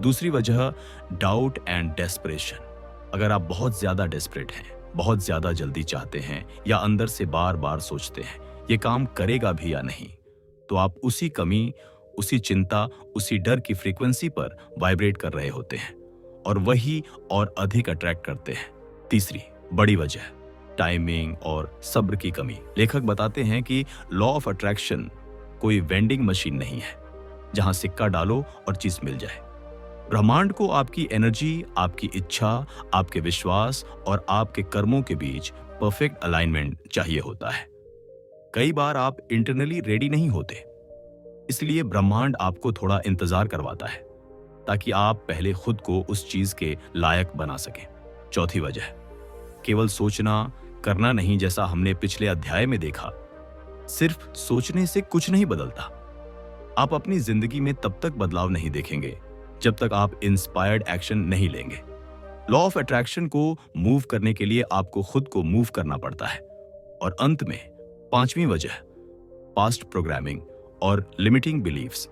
दूसरी वजह डाउट एंड डेस्परेशन। अगर आप बहुत ज्यादा डेस्परेट हैं, बहुत ज्यादा जल्दी चाहते हैं या अंदर से बार बार सोचते हैं ये काम करेगा भी या नहीं, तो आप उसी कमी, उसी चिंता, उसी डर की फ्रीक्वेंसी पर वाइब्रेट कर रहे होते हैं और वही और अधिक अट्रैक्ट करते हैं। तीसरी बड़ी वजह टाइमिंग और सब्र की कमी। लेखक बताते हैं कि लॉ ऑफ अट्रैक्शन कोई वेंडिंग मशीन नहीं है जहां सिक्का डालो और चीज मिल जाए। ब्रह्मांड को आपकी एनर्जी, आपकी इच्छा, आपके विश्वास और आपके कर्मों के बीच परफेक्ट अलाइनमेंट चाहिए होता है। कई बार आप इंटरनली रेडी नहीं होते, इसलिए ब्रह्मांड आपको थोड़ा इंतजार करवाता है ताकि आप पहले खुद को उस चीज के लायक बना सकें। चौथी वजह केवल सोचना करना नहीं। जैसा हमने पिछले अध्याय में देखा, सिर्फ सोचने से कुछ नहीं बदलता। आप अपनी जिंदगी में तब तक बदलाव नहीं देखेंगे जब तक आप इंस्पायर्ड एक्शन नहीं लेंगे। लॉ ऑफ अट्रैक्शन को मूव करने के लिए आपको खुद को मूव करना पड़ता है। और अंत में पांचवी वजह पास्ट प्रोग्रामिंग और लिमिटिंग बिलीफ्स।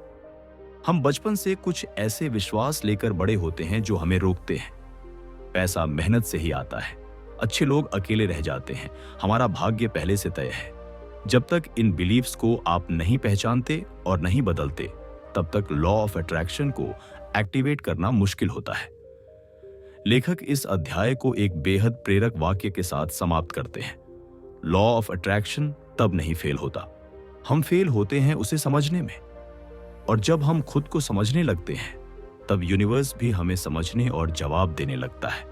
हम बचपन से कुछ ऐसे विश्वास लेकर बड़े होते हैं जो हमें रोकते हैं। पैसा मेहनत से ही आता है, अच्छे लोग अकेले रह जाते हैं, हमारा भाग्य पहले से तय है। जब तक इन बिलीफ्स को आप नहीं पहचानते और नहीं बदलते, तब तक लॉ ऑफ अट्रैक्शन को एक्टिवेट करना मुश्किल होता है। लेखक इस अध्याय को एक बेहद प्रेरक वाक्य के साथ समाप्त करते हैं। लॉ ऑफ अट्रैक्शन तब नहीं फेल होता, हम फेल होते हैं उसे समझने में। और जब हम खुद को समझने लगते हैं, तब यूनिवर्स भी हमें समझने और जवाब देने लगता है।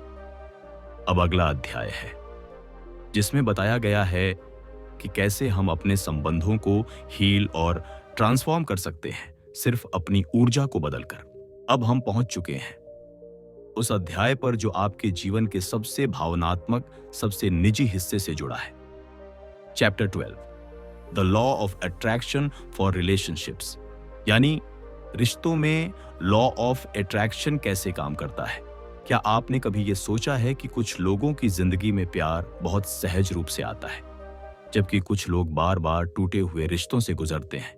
अब अगला अध्याय है जिसमें बताया गया है कि कैसे हम अपने संबंधों को हील और ट्रांसफॉर्म कर सकते हैं, सिर्फ अपनी ऊर्जा को बदलकर। अब हम पहुंच चुके हैं उस अध्याय पर जो आपके जीवन के सबसे भावनात्मक, सबसे निजी हिस्से से जुड़ा है। Chapter 12, the law of attraction for relationships, यानी रिश्तों में लॉ ऑफ अट्रैक्शन कैसे काम करता है। क्या आपने कभी यह सोचा है कि कुछ लोगों की जिंदगी में प्यार बहुत सहज रूप से आता है, जबकि कुछ लोग बार बार टूटे हुए रिश्तों से गुजरते हैं,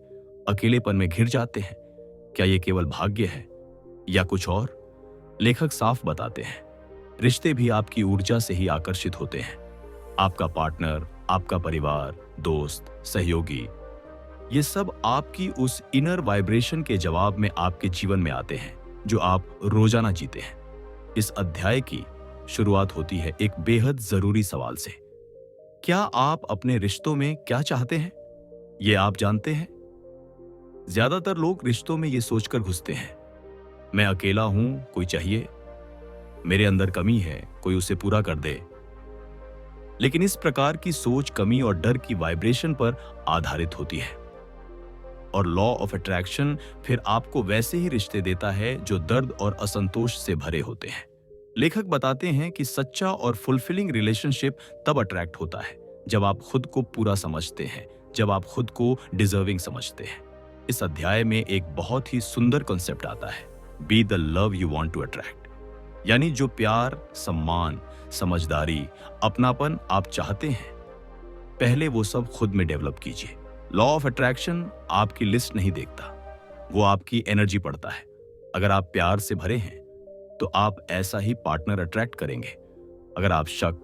अकेलेपन में घिर जाते हैं। क्या यह केवल भाग्य है या कुछ और? लेखक साफ बताते हैं, रिश्ते भी आपकी ऊर्जा से ही आकर्षित होते हैं। आपका पार्टनर, आपका परिवार, दोस्त, सहयोगी, ये सब आपकी उस इनर वाइब्रेशन के जवाब में आपके जीवन में आते हैं जो आप रोजाना जीते हैं। इस अध्याय की शुरुआत होती है एक बेहद जरूरी सवाल से। क्या आप अपने रिश्तों में क्या चाहते हैं, ये आप जानते हैं? ज्यादातर लोग रिश्तों में ये सोचकर घुसते हैं, मैं अकेला हूं, कोई चाहिए, मेरे अंदर कमी है, कोई उसे पूरा कर दे। लेकिन इस प्रकार की सोच कमी और डर की वाइब्रेशन पर आधारित होती है और लॉ ऑफ अट्रैक्शन फिर आपको वैसे ही रिश्ते देता है जो दर्द और असंतोष से भरे होते हैं। लेखक बताते हैं कि सच्चा और फुलफिलिंग रिलेशनशिप तब अट्रैक्ट होता है जब आप खुद को पूरा समझते हैं, जब आप खुद को डिजर्विंग समझते हैं। इस अध्याय में एक बहुत ही सुंदर कॉन्सेप्ट आता है, be the love you want to attract, यानी जो प्यार, सम्मान, समझदारी, अपनापन आप चाहते हैं, पहले वो सब खुद में डेवलप कीजिए। लॉ ऑफ अट्रैक्शन आपकी लिस्ट नहीं देखता, वो आपकी एनर्जी पढ़ता है अगर आप प्यार से भरे हैं तो आप ऐसा ही पार्टनर अट्रैक्ट करेंगे। अगर आप शक,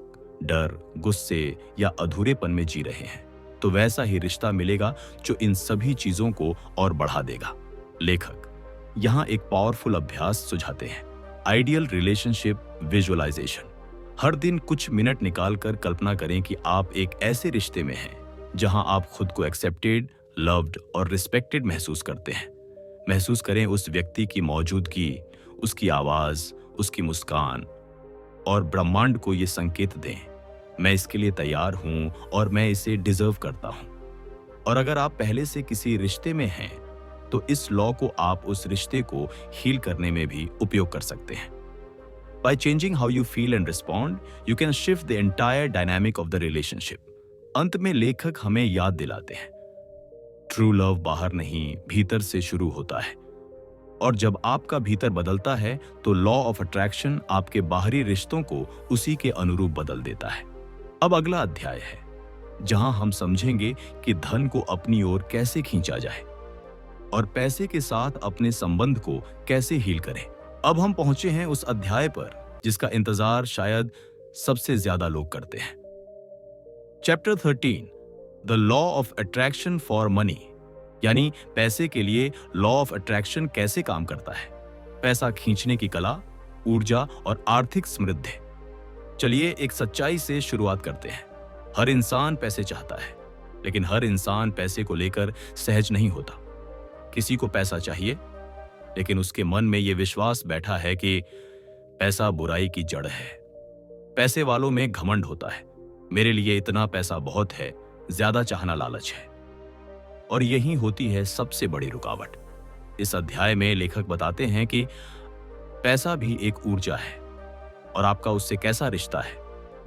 डर, गुस्से या अधूरेपन में जी रहे हैं तो वैसा ही रिश्ता मिलेगा जो इन सभी चीजों को और बढ़ा देगा। लेखक यहाँ एक पावरफुल अभ्यास सुझाते हैं, आइडियल रिलेशनशिप विजुअलाइजेशन। हर दिन कुछ मिनट निकालकर कल्पना करें कि आप एक ऐसे रिश्ते में हैं जहां आप खुद को एक्सेप्टेड, लव्ड और रिस्पेक्टेड महसूस करते हैं। महसूस करें उस व्यक्ति की मौजूदगी, उसकी आवाज, उसकी मुस्कान, और ब्रह्मांड को ये संकेत दें, मैं इसके लिए तैयार हूं और मैं इसे डिजर्व करता हूं। और अगर आप पहले से किसी रिश्ते में हैं तो इस लॉ को आप उस रिश्ते को हील करने में भी उपयोग कर सकते हैं। By changing how you feel and respond, you can shift the entire dynamic of the relationship. अंत में लेखक हमें याद दिलाते हैं, ट्रू लव बाहर नहीं, भीतर से शुरू होता है। और जब आपका भीतर बदलता है तो लॉ ऑफ अट्रैक्शन आपके बाहरी रिश्तों को उसी के अनुरूप बदल देता है। अब अगला अध्याय है जहां हम समझेंगे कि धन को अपनी ओर कैसे खींचा जाए और पैसे के साथ अपने संबंध को कैसे हील करें। अब हम पहुंचे हैं उस अध्याय पर जिसका इंतजार शायद सबसे ज्यादा लोग करते हैं। Chapter 13, the law of attraction for money, यानी पैसे के लिए लॉ ऑफ अट्रैक्शन कैसे काम करता है, पैसा खींचने की कला, ऊर्जा और आर्थिक समृद्धि। चलिए एक सच्चाई से शुरुआत करते हैं। हर इंसान पैसे चाहता है, लेकिन हर इंसान पैसे को लेकर सहज नहीं होता। किसी को पैसा चाहिए, लेकिन उसके मन में यह विश्वास बैठा है कि पैसा बुराई की जड़ है। पैसे वालों में घमंड होता है, मेरे लिए इतना पैसा बहुत है, ज्यादा चाहना लालच है। और यही होती है सबसे बड़ी रुकावट। इस अध्याय में लेखक बताते हैं कि पैसा भी एक ऊर्जा है और आपका उससे कैसा रिश्ता है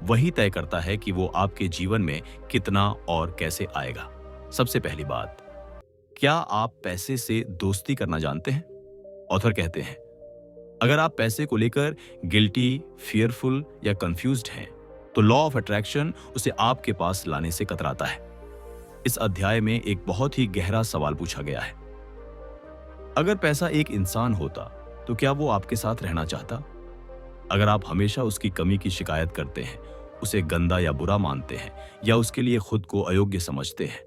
वही तय करता है कि वो आपके जीवन में कितना और कैसे आएगा। सबसे पहली बात, क्या आप पैसे से दोस्ती करना जानते हैं? ऑथर कहते हैं, अगर आप पैसे को लेकर गिल्टी, फियरफुल या कंफ्यूज्ड हैं तो लॉ ऑफ अट्रैक्शन उसे आपके पास लाने से कतराता है। इस अध्याय में एक बहुत ही गहरा सवाल पूछा गया है, अगर पैसा एक इंसान होता तो क्या वो आपके साथ रहना चाहता? अगर आप हमेशा उसकी कमी की शिकायत करते हैं, उसे गंदा या बुरा मानते हैं या उसके लिए खुद को अयोग्य समझते हैं,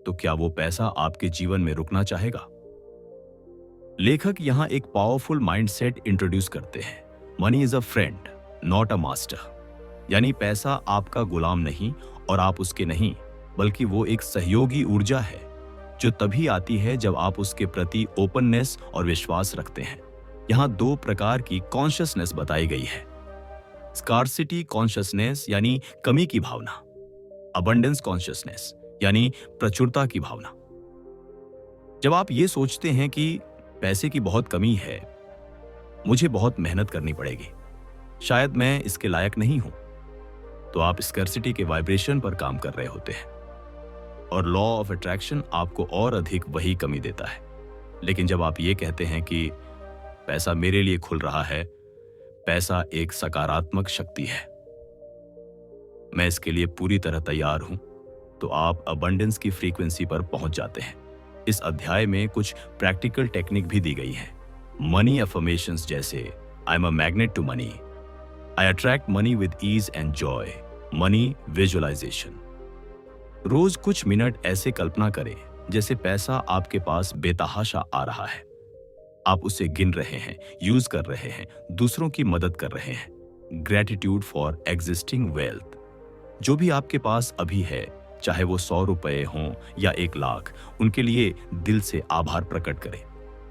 तो क्या वो पैसा आपके जीवन में रुकना चाहेगा? लेखक यहां एक पावरफुल माइंडसेट इंट्रोड्यूस करते हैं, money is a friend not a master. यानी पैसा आपका गुलाम नहीं और आप उसके नहीं, बल्कि वो एक सहयोगी ऊर्जा है जो तभी आती है जब आप उसके प्रति ओपननेस और विश्वास रखते हैं। यहां दो प्रकार की कॉन्शियसनेस बताई गई है, स्कार्सिटी कॉन्शियसनेस यानी कमी की भावना, अबंडेंस कॉन्शियसनेस यानी प्रचुरता की भावना। जब आप ये सोचते हैं कि पैसे की बहुत कमी है, मुझे बहुत मेहनत करनी पड़ेगी, शायद मैं इसके लायक नहीं हूं, तो आप स्कैर्सिटी के वाइब्रेशन पर काम कर रहे होते हैं और लॉ ऑफ अट्रैक्शन आपको और अधिक वही कमी देता है। लेकिन जब आप ये कहते हैं कि पैसा मेरे लिए खुल रहा है, पैसा एक सकारात्मक शक्ति है, मैं इसके लिए पूरी तरह तैयार हूं, तो आप अबंडेंस की फ्रीक्वेंसी पर पहुंच जाते हैं। इस अध्याय में कुछ प्रैक्टिकल टेक्निक भी दी गई है, मनी अफर्मेशंस जैसे I am a magnet to money, I attract money with ease and joy, money visualisation. रोज कुछ मिनट ऐसे कल्पना करें जैसे पैसा आपके पास बेतहाशा आ रहा है, आप उसे गिन रहे हैं, यूज कर रहे हैं, दूसरों की मदद कर रहे हैं। ग्रेटिट्यूड फॉर एग्जिस्टिंग वेल्थ, जो भी आपके पास अभी है, चाहे वो 100 रुपए हों या 1 लाख, उनके लिए दिल से आभार प्रकट करें,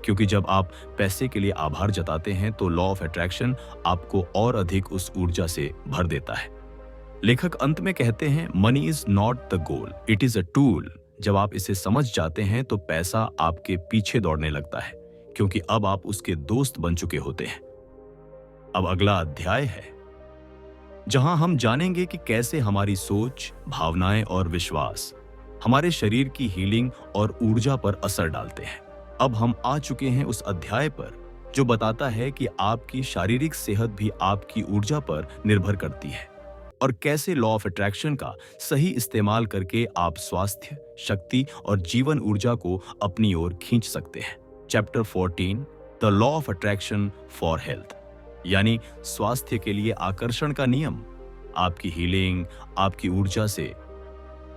क्योंकि जब आप पैसे के लिए आभार जताते हैं तो लॉ ऑफ अट्रैक्शन आपको और अधिक उस ऊर्जा से भर देता है। लेखक अंत में कहते हैं, money is not the goal, it is a tool. जब आप इसे समझ जाते हैं तो पैसा आपके पीछे दौड़ने लगता है, क्योंकि अब आप उसके दोस्त बन चुके होते हैं। अब अगला अध्याय है जहां हम जानेंगे कि कैसे हमारी सोच, भावनाएं और विश्वास हमारे शरीर की हीलिंग और ऊर्जा पर असर डालते हैं। अब हम आ चुके हैं उस अध्याय पर जो बताता है कि आपकी शारीरिक सेहत भी आपकी ऊर्जा पर निर्भर करती है और कैसे लॉ ऑफ अट्रैक्शन का सही इस्तेमाल करके आप स्वास्थ्य, शक्ति और जीवन ऊर्जा को अपनी ओर खींच सकते हैं। Chapter 14, the law of attraction for health, यानी स्वास्थ्य के लिए आकर्षण का नियम, आपकी हीलिंग, आपकी ऊर्जा से।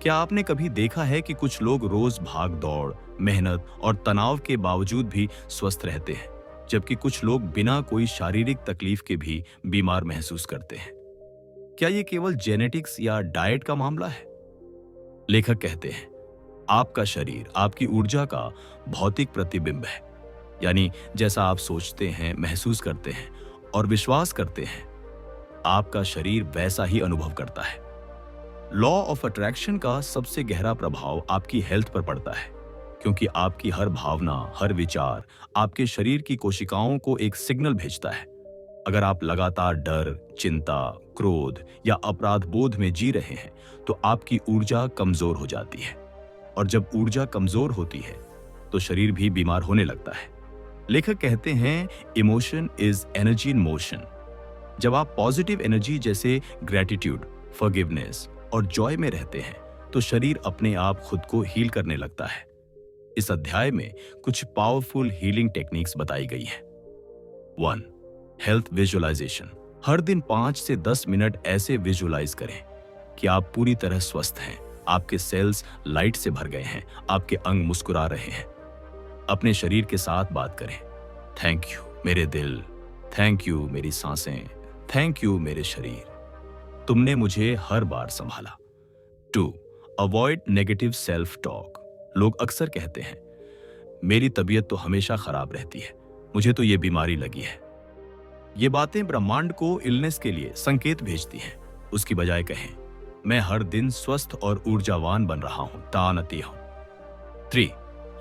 क्या आपने कभी देखा है कि कुछ लोग रोज भाग दौड़, मेहनत और तनाव के बावजूद भी स्वस्थ रहते हैं, जबकि कुछ लोग बिना कोई शारीरिक तकलीफ के भी बीमार महसूस करते हैं? क्या ये केवल जेनेटिक्स या डाइट का मामला है? लेखक कहते हैं, आपका शरीर आपकी ऊर्जा का भौतिक प्रतिबिंब है, यानी जैसा आप सोचते हैं, महसूस करते हैं और विश्वास करते हैं, आपका शरीर वैसा ही अनुभव करता है। लॉ ऑफ अट्रैक्शन का सबसे गहरा प्रभाव आपकी हेल्थ पर पड़ता है, क्योंकि आपकी हर भावना, हर विचार आपके शरीर की कोशिकाओं को एक सिग्नल भेजता है। अगर आप लगातार डर, चिंता, क्रोध या अपराध बोध में जी रहे हैं, तो आपकी ऊर्जा कमजोर हो जाती है, और जब ऊर्जा कमजोर होती है तो शरीर भी बीमार होने लगता है। लेखक कहते हैं, emotion is energy in motion. जब आप पॉजिटिव एनर्जी जैसे ग्रेटिट्यूड, फॉरगिवनेस और जॉय में रहते हैं, तो शरीर अपने आप खुद को हील करने लगता है। इस अध्याय में कुछ पावरफुल हीलिंग टेक्निक्स बताई गई हैं। 1. Health visualisation. हर दिन 5 से 10 मिनट ऐसे विजुअलाइज करें कि आप पूरी तरह स्वस्थ हैं, आपके सेल्स लाइट से भर गए हैं, आपके अंग मुस्कुरा रहे हैं। अपने शरीर के साथ बात करें, थैंक यू मेरे दिल, थैंक यू मेरी सांसें, थैंक यू मेरे शरीर, तुमने मुझे हर बार संभाला। 2. Avoid negative self talk. लोग अक्सर कहते हैं, मेरी तबीयत तो हमेशा खराब रहती है, मुझे तो ये बीमारी लगी है। ये बातें ब्रह्मांड को इलनेस के लिए संकेत भेजती हैं। उसकी बजाय कहें, मैं हर दिन स्वस्थ और ऊर्जावान बन रहा हूं, तानती हूं। 3.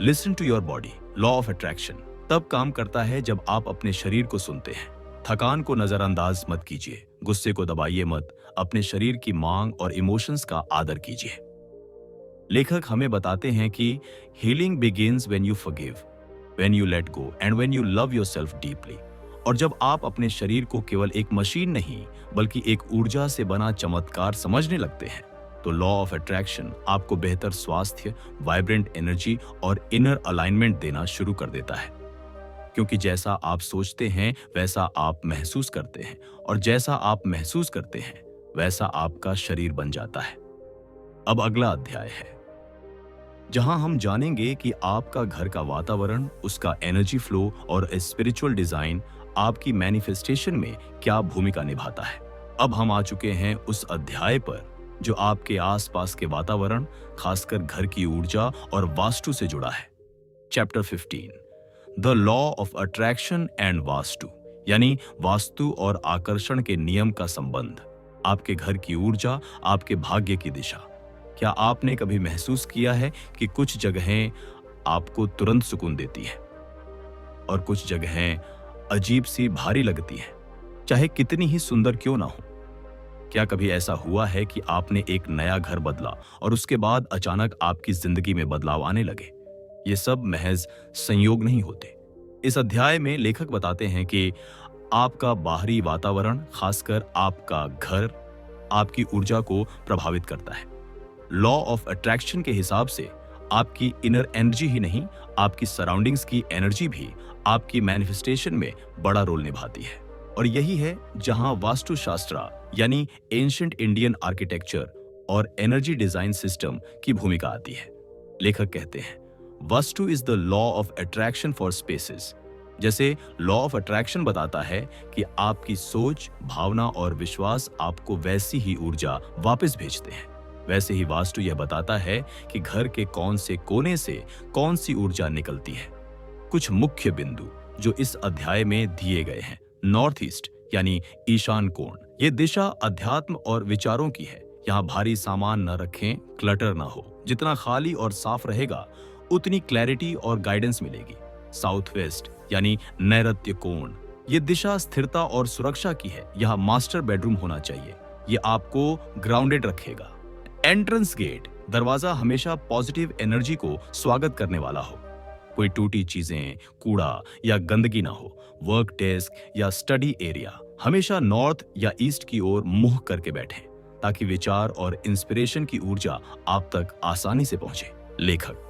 Listen to your body. Law of attraction तब काम करता है जब आप अपने शरीर को सुनते हैं। थकान को नजरअंदाज मत कीजिए, गुस्से को दबाइए मत, अपने शरीर की मांग और इमोशंस का आदर कीजिए। लेखक हमें बताते हैं कि healing begins when you forgive, when you let go and when you love yourself deeply. और जब आप अपने शरीर को केवल एक मशीन नहीं, बल्कि एक ऊर्जा से बना चमत्कार समझने लगते हैं, तो लॉ ऑफ अट्रैक्शन आपको बेहतर स्वास्थ्य, वाइब्रेंट एनर्जी और इनर अलाइनमेंट देना शुरू कर देता है। क्योंकि जैसा आप सोचते हैं वैसा आप महसूस करते हैं, और जैसा आप महसूस करते हैं वैसा आपका शरीर बन जाता है। अब अगला अध्याय है, जहां हम जानेंगे कि आपका घर का वातावरण, उसका एनर्जी फ्लो और स्पिरिचुअल डिजाइन आपकी मैनिफेस्टेशन में क्या भूमिका निभाता है। अब हम आ चुके हैं उस अध्याय पर जो आपके आसपास के वातावरण, खासकर घर की ऊर्जा और वास्तु से जुड़ा है। Chapter 15, the law of attraction and vastu, यानी वास्तु और आकर्षण के नियम का संबंध। आपके घर की ऊर्जा, आपके भाग्य की दिशा। क्या आपने कभी महसूस किया है कि कुछ जगहें आपको तुरंत सुकून देती है और कुछ जगहें अजीब सी भारी लगती हैं, चाहे कितनी ही सुंदर क्यों ना हो? क्या कभी ऐसा हुआ है कि आपने एक नया घर बदला और उसके बाद अचानक आपकी जिंदगी में बदलाव आने लगे? ये सब महज संयोग नहीं होते। इस अध्याय में लेखक बताते हैं कि आपका बाहरी वातावरण, खासकर आपका घर, आपकी ऊर्जा को प्रभावित करता है। लॉ ऑफ अट्रैक्शन के हिसाब से आपकी इनर एनर्जी ही नहीं, आपकी सराउंडिंग्स की एनर्जी भी आपकी मैनिफेस्टेशन में बड़ा रोल निभाती है। और यही है जहां वास्तुशास्त्र यानी एंशिएंट इंडियन आर्किटेक्चर और एनर्जी डिजाइन सिस्टम की भूमिका आती है। लेखक कहते हैं, vastu is the law of attraction for spaces. जैसे लॉ ऑफ अट्रैक्शन बताता है कि आपकी सोच, भावना और विश्वास आपको वैसी ही ऊर्जा वापस भेजते हैं, वैसे ही वास्तु यह बताता है कि घर के कौन से कोने से कौन सी ऊर्जा निकलती है। कुछ मुख्य बिंदु जो इस अध्याय में दिए गए हैं। नॉर्थ ईस्ट यानी ईशान कोण, ये दिशा अध्यात्म और विचारों की है। यहाँ भारी सामान न रखें, क्लटर ना हो। जितना खाली और साफ रहेगा उतनी क्लैरिटी और गाइडेंस मिलेगी। साउथ वेस्ट यानी नैऋत्य कोण, ये दिशा स्थिरता और सुरक्षा की है। यहाँ मास्टर बेडरूम होना चाहिए, ये आपको ग्राउंडेड रखेगा। एंट्रेंस गेट, दरवाजा हमेशा पॉजिटिव एनर्जी को स्वागत करने वाला हो। कोई टूटी चीजें, कूड़ा या गंदगी ना हो। वर्क डेस्क या स्टडी एरिया हमेशा नॉर्थ या ईस्ट की ओर मुंह करके बैठें, ताकि विचार और इंस्पिरेशन की ऊर्जा आप तक आसानी से पहुंचे। लेखक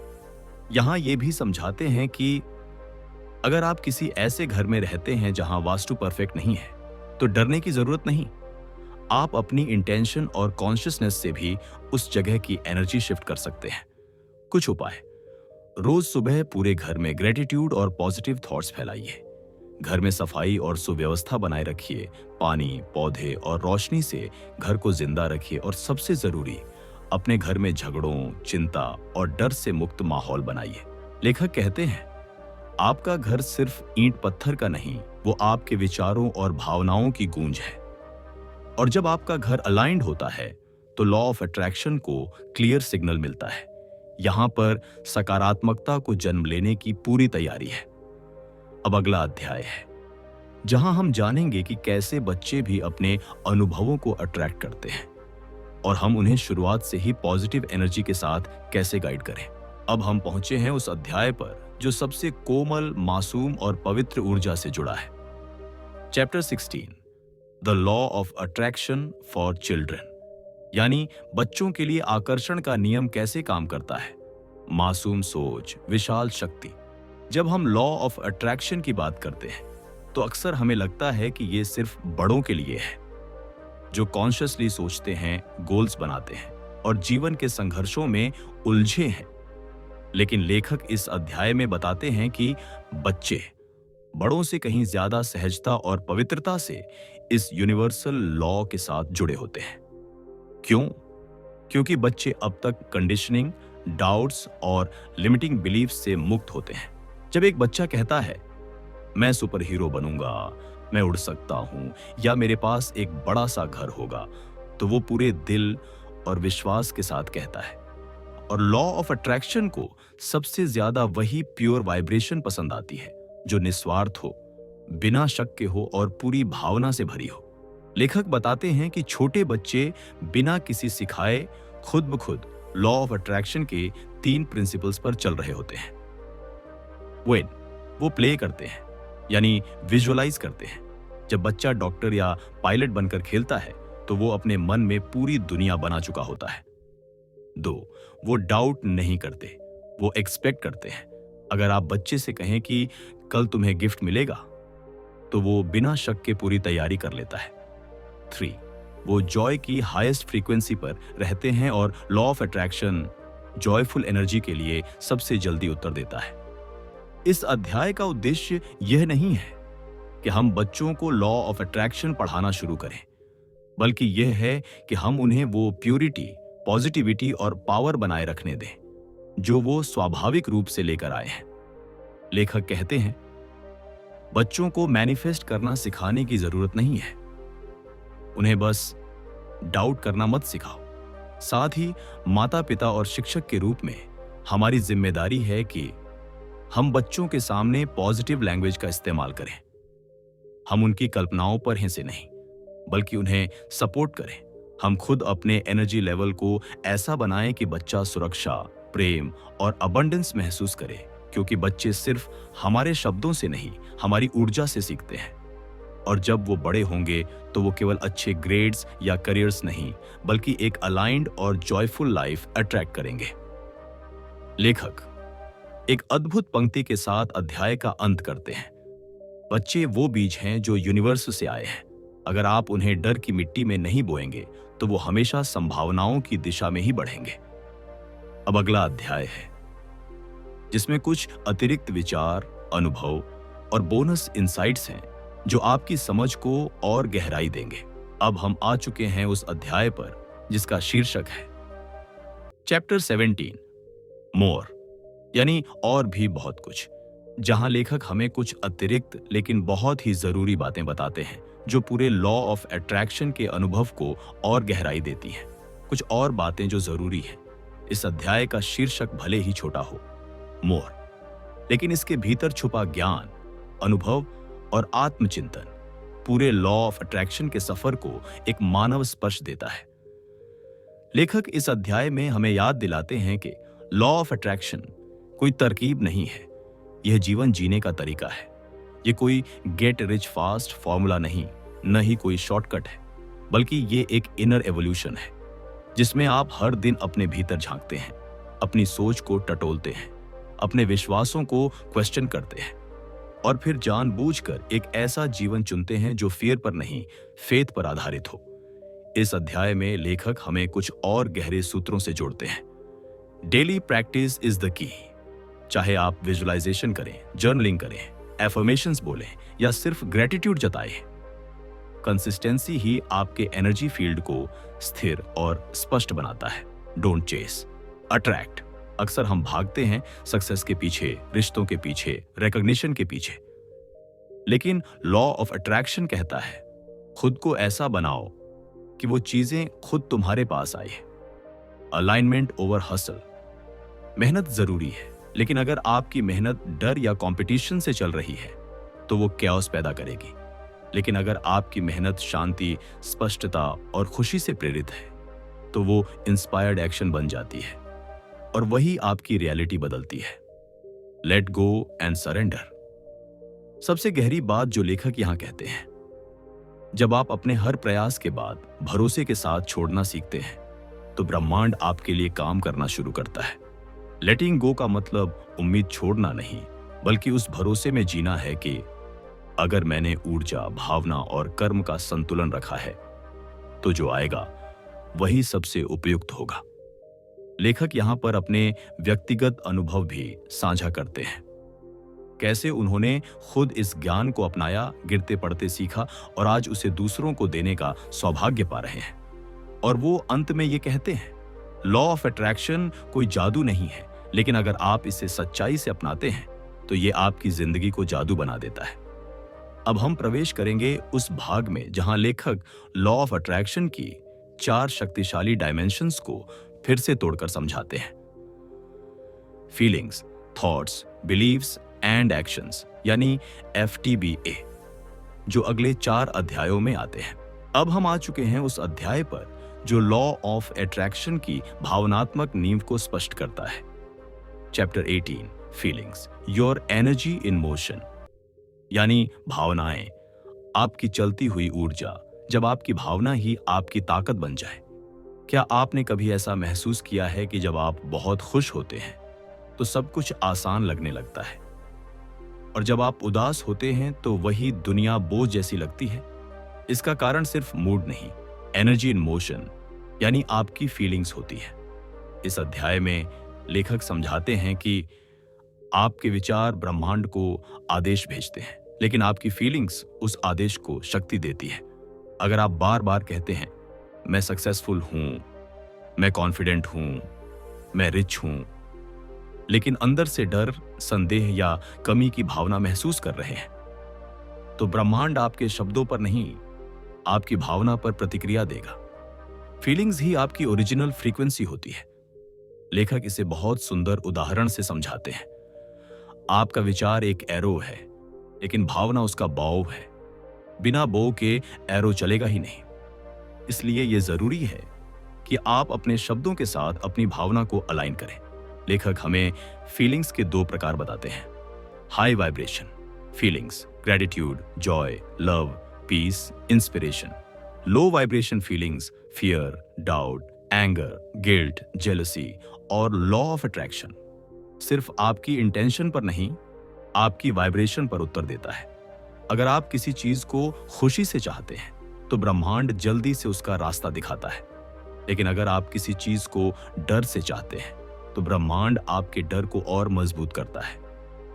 यहाँ ये भी समझाते हैं कि अगर आप किसी ऐसे घर में रहते हैं जहां वास्तु परफेक्ट नहीं है, तो डरने की जरूरत नहीं। आप अपनी इंटेंशन और कॉन्शियसनेस से भी उस जगह की एनर्जी शिफ्ट कर सकते हैं। कुछ उपाय। रोज सुबह पूरे घर में ग्रेटिट्यूड और पॉजिटिव थॉट्स फैलाइए। घर में सफाई और सुव्यवस्था बनाए रखिए। पानी, पौधे और रोशनी से घर को जिंदा रखिए और सबसे जरूरी, अपने घर में झगड़ों, चिंता और डर से मुक्त माहौल बनाइए। लेखक कहते हैं, आपका घर सिर्फ ईंट पत्थर का नहीं, वो आपके विचारों और भावनाओं की गूंज है। और जब आपका घर अलाइंड होता है तो लॉ ऑफ अट्रैक्शन को क्लियर सिग्नल मिलता है। यहां पर सकारात्मकता को जन्म लेने की पूरी तैयारी है। अब अगला अध्याय है जहां हम जानेंगे कि कैसे बच्चे भी अपने अनुभवों को अट्रैक्ट करते हैं और हम उन्हें शुरुआत से ही पॉजिटिव एनर्जी के साथ कैसे गाइड करें। अब हम पहुंचे हैं उस अध्याय पर जो सबसे कोमल, मासूम और पवित्र ऊर्जा से जुड़ा है। Chapter 16, the law of attraction for children, यानी बच्चों के लिए आकर्षण का नियम कैसे काम करता है। मासूम सोच, विशाल शक्ति। जब हम लॉ ऑफ अट्रैक्शन की बात करते हैं तो अक्सर हमें लगता है कि ये सिर्फ बड़ों के लिए है, जो कॉन्शियसली सोचते हैं, गोल्स बनाते हैं और जीवन के संघर्षों में उलझे हैं। लेकिन लेखक इस अध्याय में बताते हैं कि बच्चे बड़ों से कहीं ज्यादा सहजता और पवित्रता से इस यूनिवर्सल लॉ के साथ जुड़े होते हैं। क्यों? क्योंकि बच्चे अब तक कंडीशनिंग, डाउट्स और लिमिटिंग बिलीफ्स से मुक्त होते हैं। जब एक बच्चा कहता है, मैं सुपर हीरो बनूंगा, मैं उड़ सकता हूं या मेरे पास एक बड़ा सा घर होगा, तो वो पूरे दिल और विश्वास के साथ कहता है। और लॉ ऑफ अट्रैक्शन को सबसे ज्यादा वही प्योर वाइब्रेशन पसंद आती है जो निस्वार्थ हो, बिना शक के हो और पूरी भावना से भरी हो। लेखक बताते हैं कि छोटे बच्चे बिना किसी सिखाए खुद ब खुद लॉ ऑफ अट्रैक्शन के 3 प्रिंसिपल्स पर चल रहे होते हैं। व्हेन वो प्ले करते हैं, यानी विजुअलाइज करते हैं। जब बच्चा डॉक्टर या पायलट बनकर खेलता है तो वो अपने मन में पूरी दुनिया बना चुका होता है। 2, वो डाउट नहीं करते, वो एक्सपेक्ट करते हैं। अगर आप बच्चे से कहें कि कल तुम्हें गिफ्ट मिलेगा, तो वो बिना शक के पूरी तैयारी कर लेता है। 3, वो जॉय की हाईएस्ट फ्रीक्वेंसी पर रहते हैं और law of attraction joyful energy के लिए सबसे जल्दी उत्तर देता है। इस अध्याय का उद्देश्य यह नहीं है कि हम बच्चों को लॉ ऑफ अट्रैक्शन पढ़ाना शुरू करें, बल्कि यह है कि हम उन्हें वो प्यूरिटी, पॉजिटिविटी और पावर बनाए रखने दें जो वो स्वाभाविक रूप से लेकर आए हैं। लेखक कहते हैं, बच्चों को मैनिफेस्ट करना सिखाने की जरूरत नहीं है, उन्हें बस डाउट करना मत सिखाओ। साथ ही माता पिता और शिक्षक के रूप में हमारी जिम्मेदारी है कि हम बच्चों के सामने पॉजिटिव लैंग्वेज का इस्तेमाल करें। हम उनकी कल्पनाओं पर हिंसे नहीं, बल्कि उन्हें सपोर्ट करें। हम खुद अपने एनर्जी लेवल को ऐसा बनाएं कि बच्चा सुरक्षा, प्रेम और अबंडेंस महसूस करे, क्योंकि बच्चे सिर्फ हमारे शब्दों से नहीं, हमारी ऊर्जा से सीखते हैं। और जब वो बड़े होंगे तो वो केवल अच्छे ग्रेड्स या करियर्स नहीं, बल्कि एक अलाइंड और जॉयफुल लाइफ अट्रैक्ट करेंगे। लेखक एक अद्भुत पंक्ति के साथ अध्याय का अंत करते हैं। बच्चे वो बीज हैं जो यूनिवर्स से आए हैं। अगर आप उन्हें डर की मिट्टी में नहीं बोएंगे तो वो हमेशा संभावनाओं की दिशा में ही बढ़ेंगे। अब अगला अध्याय है जिसमें कुछ अतिरिक्त विचार, अनुभव और बोनस इंसाइट्स हैं जो आपकी समझ को और गहराई देंगे। अब हम आ चुके हैं उस अध्याय पर जिसका शीर्षक है चैप्टर 17, मोर, यानी और भी बहुत कुछ, जहां लेखक हमें कुछ अतिरिक्त लेकिन बहुत ही जरूरी बातें बताते हैं जो पूरे लॉ ऑफ अट्रैक्शन के अनुभव को और गहराई देती हैं। कुछ और बातें जो जरूरी हैं। इस अध्याय का शीर्षक भले ही छोटा हो, मोर, लेकिन इसके भीतर छुपा ज्ञान, अनुभव और आत्मचिंतन पूरे लॉ ऑफ अट्रैक्शन के सफर को एक मानव स्पर्श देता है। लेखक इस अध्याय में हमें याद दिलाते हैं कि लॉ ऑफ अट्रैक्शन कोई तरकीब नहीं है, यह जीवन जीने का तरीका है। ये कोई गेट रिच फास्ट फॉर्मूला नहीं, न ही कोई शॉर्टकट है, बल्कि ये एक इनर एवोल्यूशन है जिसमें आप हर दिन अपने भीतर झांकते हैं, अपनी सोच को टटोलते हैं, अपने विश्वासों को क्वेश्चन करते हैं और फिर जानबूझकर एक ऐसा जीवन चुनते हैं जो फियर पर नहीं, फेथ पर आधारित हो। इस अध्याय में लेखक हमें कुछ और गहरे सूत्रों से जोड़ते हैं। Daily practice is the key. चाहे आप विजुअलाइजेशन करें, जर्नलिंग करें, एफर्मेशंस बोलें या सिर्फ ग्रेटिट्यूड जताएं, कंसिस्टेंसी ही आपके एनर्जी फील्ड को स्थिर और स्पष्ट बनाता है। Don't chase, attract. अक्सर हम भागते हैं सक्सेस के पीछे, रिश्तों के पीछे, रिकॉग्निशन के पीछे, लेकिन लॉ ऑफ अट्रैक्शन कहता है खुद को ऐसा बनाओ कि वो चीजें खुद तुम्हारे पास आए। Alignment over hustle. मेहनत जरूरी है, लेकिन अगर आपकी मेहनत डर या कंपटीशन से चल रही है तो वो कैओस पैदा करेगी। लेकिन अगर आपकी मेहनत शांति, स्पष्टता और खुशी से प्रेरित है तो वो इंस्पायर्ड एक्शन बन जाती है और वही आपकी रियलिटी बदलती है। Let go and surrender. सबसे गहरी बात जो लेखक यहां कहते हैं, जब आप अपने हर प्रयास के बाद भरोसे के साथ छोड़ना सीखते हैं तो ब्रह्मांड आपके लिए काम करना शुरू करता है। लेटिंग गो का मतलब उम्मीद छोड़ना नहीं, बल्कि उस भरोसे में जीना है कि अगर मैंने ऊर्जा, भावना और कर्म का संतुलन रखा है तो जो आएगा वही सबसे उपयुक्त होगा। लेखक यहां पर अपने व्यक्तिगत अनुभव भी साझा करते हैं, कैसे उन्होंने खुद इस ज्ञान को अपनाया, गिरते पड़ते सीखा और आज उसे दूसरों को देने का सौभाग्य पा रहे हैं। और वो अंत में ये कहते हैं, लॉ ऑफ अट्रैक्शन कोई जादू नहीं है, लेकिन अगर आप इसे सच्चाई से अपनाते हैं तो ये आपकी जिंदगी को जादू बना देता है। अब हम प्रवेश करेंगे उस भाग में जहां लेखक लॉ ऑफ अट्रैक्शन की 4 शक्तिशाली डायमेंशंस को फिर से तोड़कर समझाते हैं। Feelings, thoughts, beliefs and actions, यानी FTBA, जो अगले 4 अध्यायों में आते हैं। अब हम आ चुके हैं उस अध्याय पर जो लॉ ऑफ अट्रैक्शन की भावनात्मक नींव को स्पष्ट करता है। Chapter 18, feelings, your energy in motion, यानी भावनाएं, आपकी चलती हुई ऊर्जा। जब आपकी भावना ही आपकी ताकत बन जाए। क्या आपने कभी ऐसा महसूस किया है कि जब आप बहुत खुश होते हैं तो सब कुछ आसान लगने लगता है, और जब आप उदास होते हैं तो वही दुनिया बोझ जैसी लगती है? इसका कारण सिर्फ मूड नहीं, एनर्जी इन मोशन, यानी आपकी फीलिंग्स होती है। इस अध्याय में लेखक समझाते हैं कि आपके विचार ब्रह्मांड को आदेश भेजते हैं, लेकिन आपकी फीलिंग्स उस आदेश को शक्ति देती है। अगर आप बार बार कहते हैं मैं सक्सेसफुल हूं, मैं कॉन्फिडेंट हूं, मैं रिच हूं, लेकिन अंदर से डर, संदेह या कमी की भावना महसूस कर रहे हैं, तो ब्रह्मांड आपके शब्दों पर नहीं, आपकी भावना पर प्रतिक्रिया देगा। फीलिंग्स ही आपकी ओरिजिनल फ्रीक्वेंसी होती है। लेखक इसे बहुत सुंदर उदाहरण से समझाते हैं। आपका विचार एक एरो है, लेकिन भावना उसका बॉव है। बिना बो के एरो चलेगा ही नहीं। इसलिए यह जरूरी है कि आप अपने शब्दों के साथ अपनी भावना को अलाइन करें। लेखक हमें फीलिंग्स के 2 प्रकार बताते हैं। High vibration feelings, gratitude, joy, love, peace, inspiration. Low vibration feelings, fear, doubt, anger, guilt, jealousy और लॉ ऑफ अट्रैक्शन सिर्फ आपकी इंटेंशन पर नहीं, आपकी वाइब्रेशन पर उत्तर देता है। अगर आप किसी चीज को खुशी से चाहते हैं तो ब्रह्मांड जल्दी से उसका रास्ता दिखाता है, लेकिन अगर आप किसी चीज को डर से चाहते हैं तो ब्रह्मांड आपके डर को और मजबूत करता है।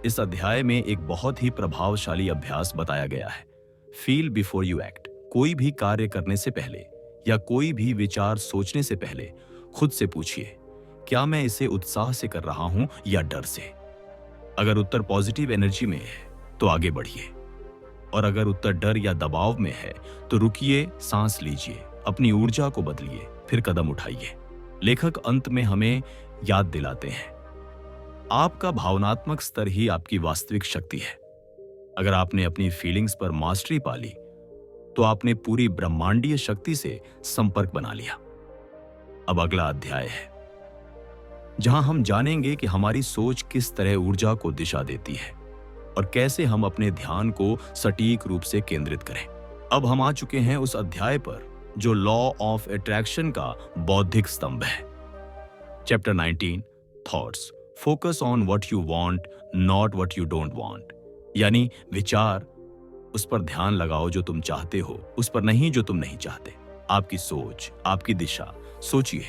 इस अध्याय में एक बहुत ही प्रभावशाली अभ्यास बताया गया है, फील बिफोर यू एक्ट। कोई भी कार्य करने से पहले या कोई भी विचार सोचने से पहले खुद से पूछिए, क्या मैं इसे उत्साह से कर रहा हूं या डर से? अगर उत्तर पॉजिटिव एनर्जी में है तो आगे बढ़िए, और अगर उत्तर डर या दबाव में है तो रुकिए, सांस लीजिए, अपनी ऊर्जा को बदलिए, फिर कदम उठाइए। लेखक अंत में हमें याद दिलाते हैं, आपका भावनात्मक स्तर ही आपकी वास्तविक शक्ति है। अगर आपने अपनी फीलिंग्स पर मास्टरी पा ली तो आपने पूरी ब्रह्मांडीय शक्ति से संपर्क बना लिया। अब अगला अध्याय है जहां हम जानेंगे कि हमारी सोच किस तरह ऊर्जा को दिशा देती है और कैसे हम अपने ध्यान को सटीक रूप से केंद्रित करें। अब हम आ चुके हैं उस अध्याय पर जो लॉ ऑफ अट्रैक्शन का बौद्धिक स्तंभ है। Chapter 19, thoughts, focus on what you want, not what you don't want, यानी विचार, उस पर ध्यान लगाओ जो तुम चाहते हो, उस पर नहीं जो तुम नहीं चाहते। आपकी सोच, आपकी दिशा। सोचिए,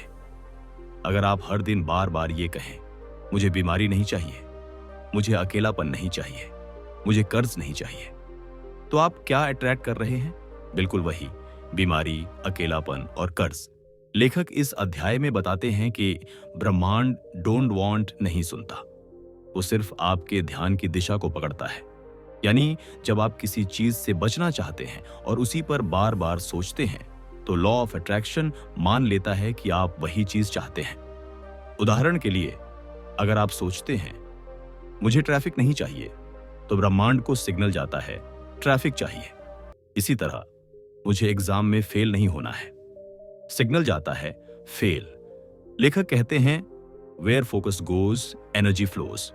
अगर आप हर दिन बार बार ये कहें, मुझे बीमारी नहीं चाहिए, मुझे अकेलापन नहीं चाहिए, मुझे कर्ज नहीं चाहिए, तो आप क्या अट्रैक्ट कर रहे हैं? बिल्कुल वही, बीमारी, अकेलापन और कर्ज। लेखक इस अध्याय में बताते हैं कि ब्रह्मांड डोंट वांट नहीं सुनता, वो सिर्फ आपके ध्यान की दिशा को पकड़ता है। यानी जब आप किसी चीज से बचना चाहते हैं और उसी पर बार बार सोचते हैं, तो लॉ ऑफ अट्रैक्शन मान लेता है कि आप वही चीज चाहते हैं। उदाहरण के लिए, अगर आप सोचते हैं मुझे ट्रैफिक नहीं चाहिए, तो ब्रह्मांड को सिग्नल जाता है ट्रैफिक चाहिए। इसी तरह मुझे एग्जाम में फेल नहीं होना है, सिग्नल जाता है फेल। लेखक कहते हैं where focus goes energy flows,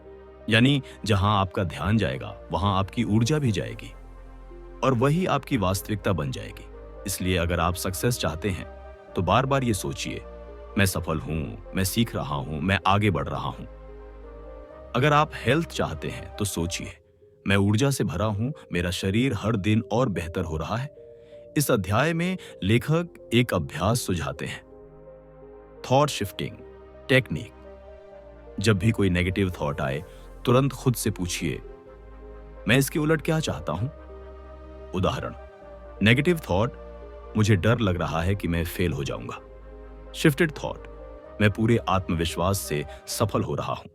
यानी जहां आपका ध्यान जाएगा वहां आपकी ऊर्जा भी जाएगी और वही आपकी वास्तविकता बन जाएगी। इसलिए अगर आप सक्सेस चाहते हैं तो बार बार ये सोचिए, मैं सफल हूं, मैं सीख रहा हूं, मैं आगे बढ़ रहा हूं। अगर आप हेल्थ चाहते हैं तो सोचिए, मैं ऊर्जा से भरा हूं, मेरा शरीर हर दिन और बेहतर हो रहा है। इस अध्याय में लेखक एक अभ्यास सुझाते हैं, थॉट शिफ्टिंग टेक्निक। जब भी कोई नेगेटिव थॉट आए, तुरंत खुद से पूछिए, मैं इसके उलट क्या चाहता हूं? उदाहरण, नेगेटिव थॉट, मुझे डर लग रहा है कि मैं फेल हो जाऊंगा। शिफ्टेड थॉट, मैं पूरे आत्मविश्वास से सफल हो रहा हूं।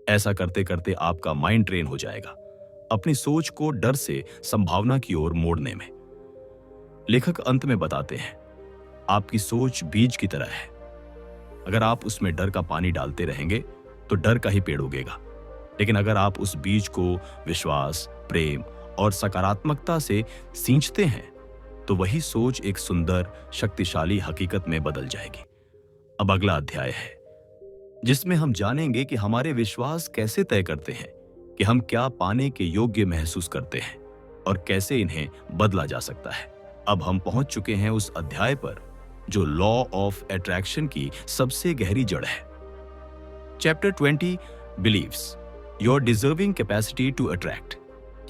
ऐसा करते करते आपका माइंड ट्रेन हो जाएगा अपनी सोच को डर से संभावना की ओर मोड़ने में। लेखक अंत में बताते हैं, आपकी सोच बीज की तरह है। अगर आप उसमें डर का पानी डालते रहेंगे तो डर का ही पेड़ उगेगा। लेकिन अगर आप उस बीज को विश्वास, प्रेम और सकारात्मकता से सींचते हैं, तो वही सोच एक सुंदर, शक्तिशाली हकीकत में बदल जाएगी। अब अगला अध्याय है जिसमें हम जानेंगे कि हमारे विश्वास कैसे तय करते हैं कि हम क्या पाने के योग्य महसूस करते हैं और कैसे इन्हें बदला जा सकता है। अब हम पहुंच चुके हैं उस अध्याय पर जो लॉ ऑफ अट्रैक्शन की सबसे गहरी जड़ है। Chapter 20 beliefs your deserving capacity to attract,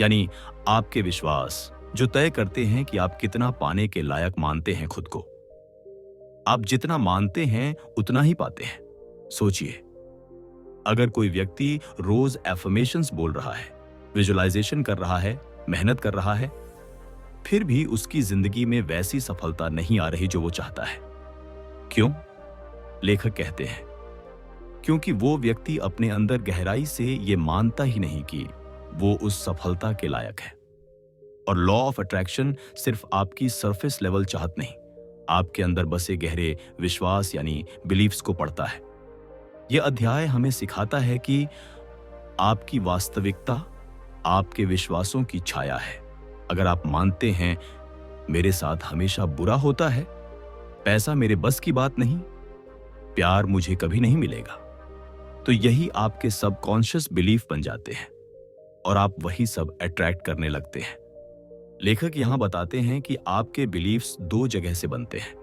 यानी आपके विश्वास जो तय करते हैं कि आप कितना पाने के लायक मानते हैं खुद को। आप जितना मानते हैं उतना ही पाते हैं। सोचिए, अगर कोई व्यक्ति रोज एफर्मेशंस बोल रहा है, विजुअलाइजेशन कर रहा है, मेहनत कर रहा है, फिर भी उसकी जिंदगी में वैसी सफलता नहीं आ रही जो वो चाहता है। क्यों? लेखक कहते हैं, क्योंकि वो व्यक्ति अपने अंदर गहराई से ये मानता ही नहीं कि वो उस सफलता के लायक है। और लॉ ऑफ अट्रैक्शन सिर्फ आपकी सरफेस लेवल चाहत नहीं, आपके अंदर बसे गहरे विश्वास यानी बिलीफ्स को पढ़ता है। यह अध्याय हमें सिखाता है कि आपकी वास्तविकता आपके विश्वासों की छाया है। अगर आप मानते हैं मेरे साथ हमेशा बुरा होता है, पैसा मेरे बस की बात नहीं, प्यार मुझे कभी नहीं मिलेगा, तो यही आपके सबकॉन्शियस बिलीफ बन जाते हैं और आप वही सब अट्रैक्ट करने लगते हैं। लेखक यहां बताते हैं कि आपके बिलीफ्स दो जगह से बनते हैं।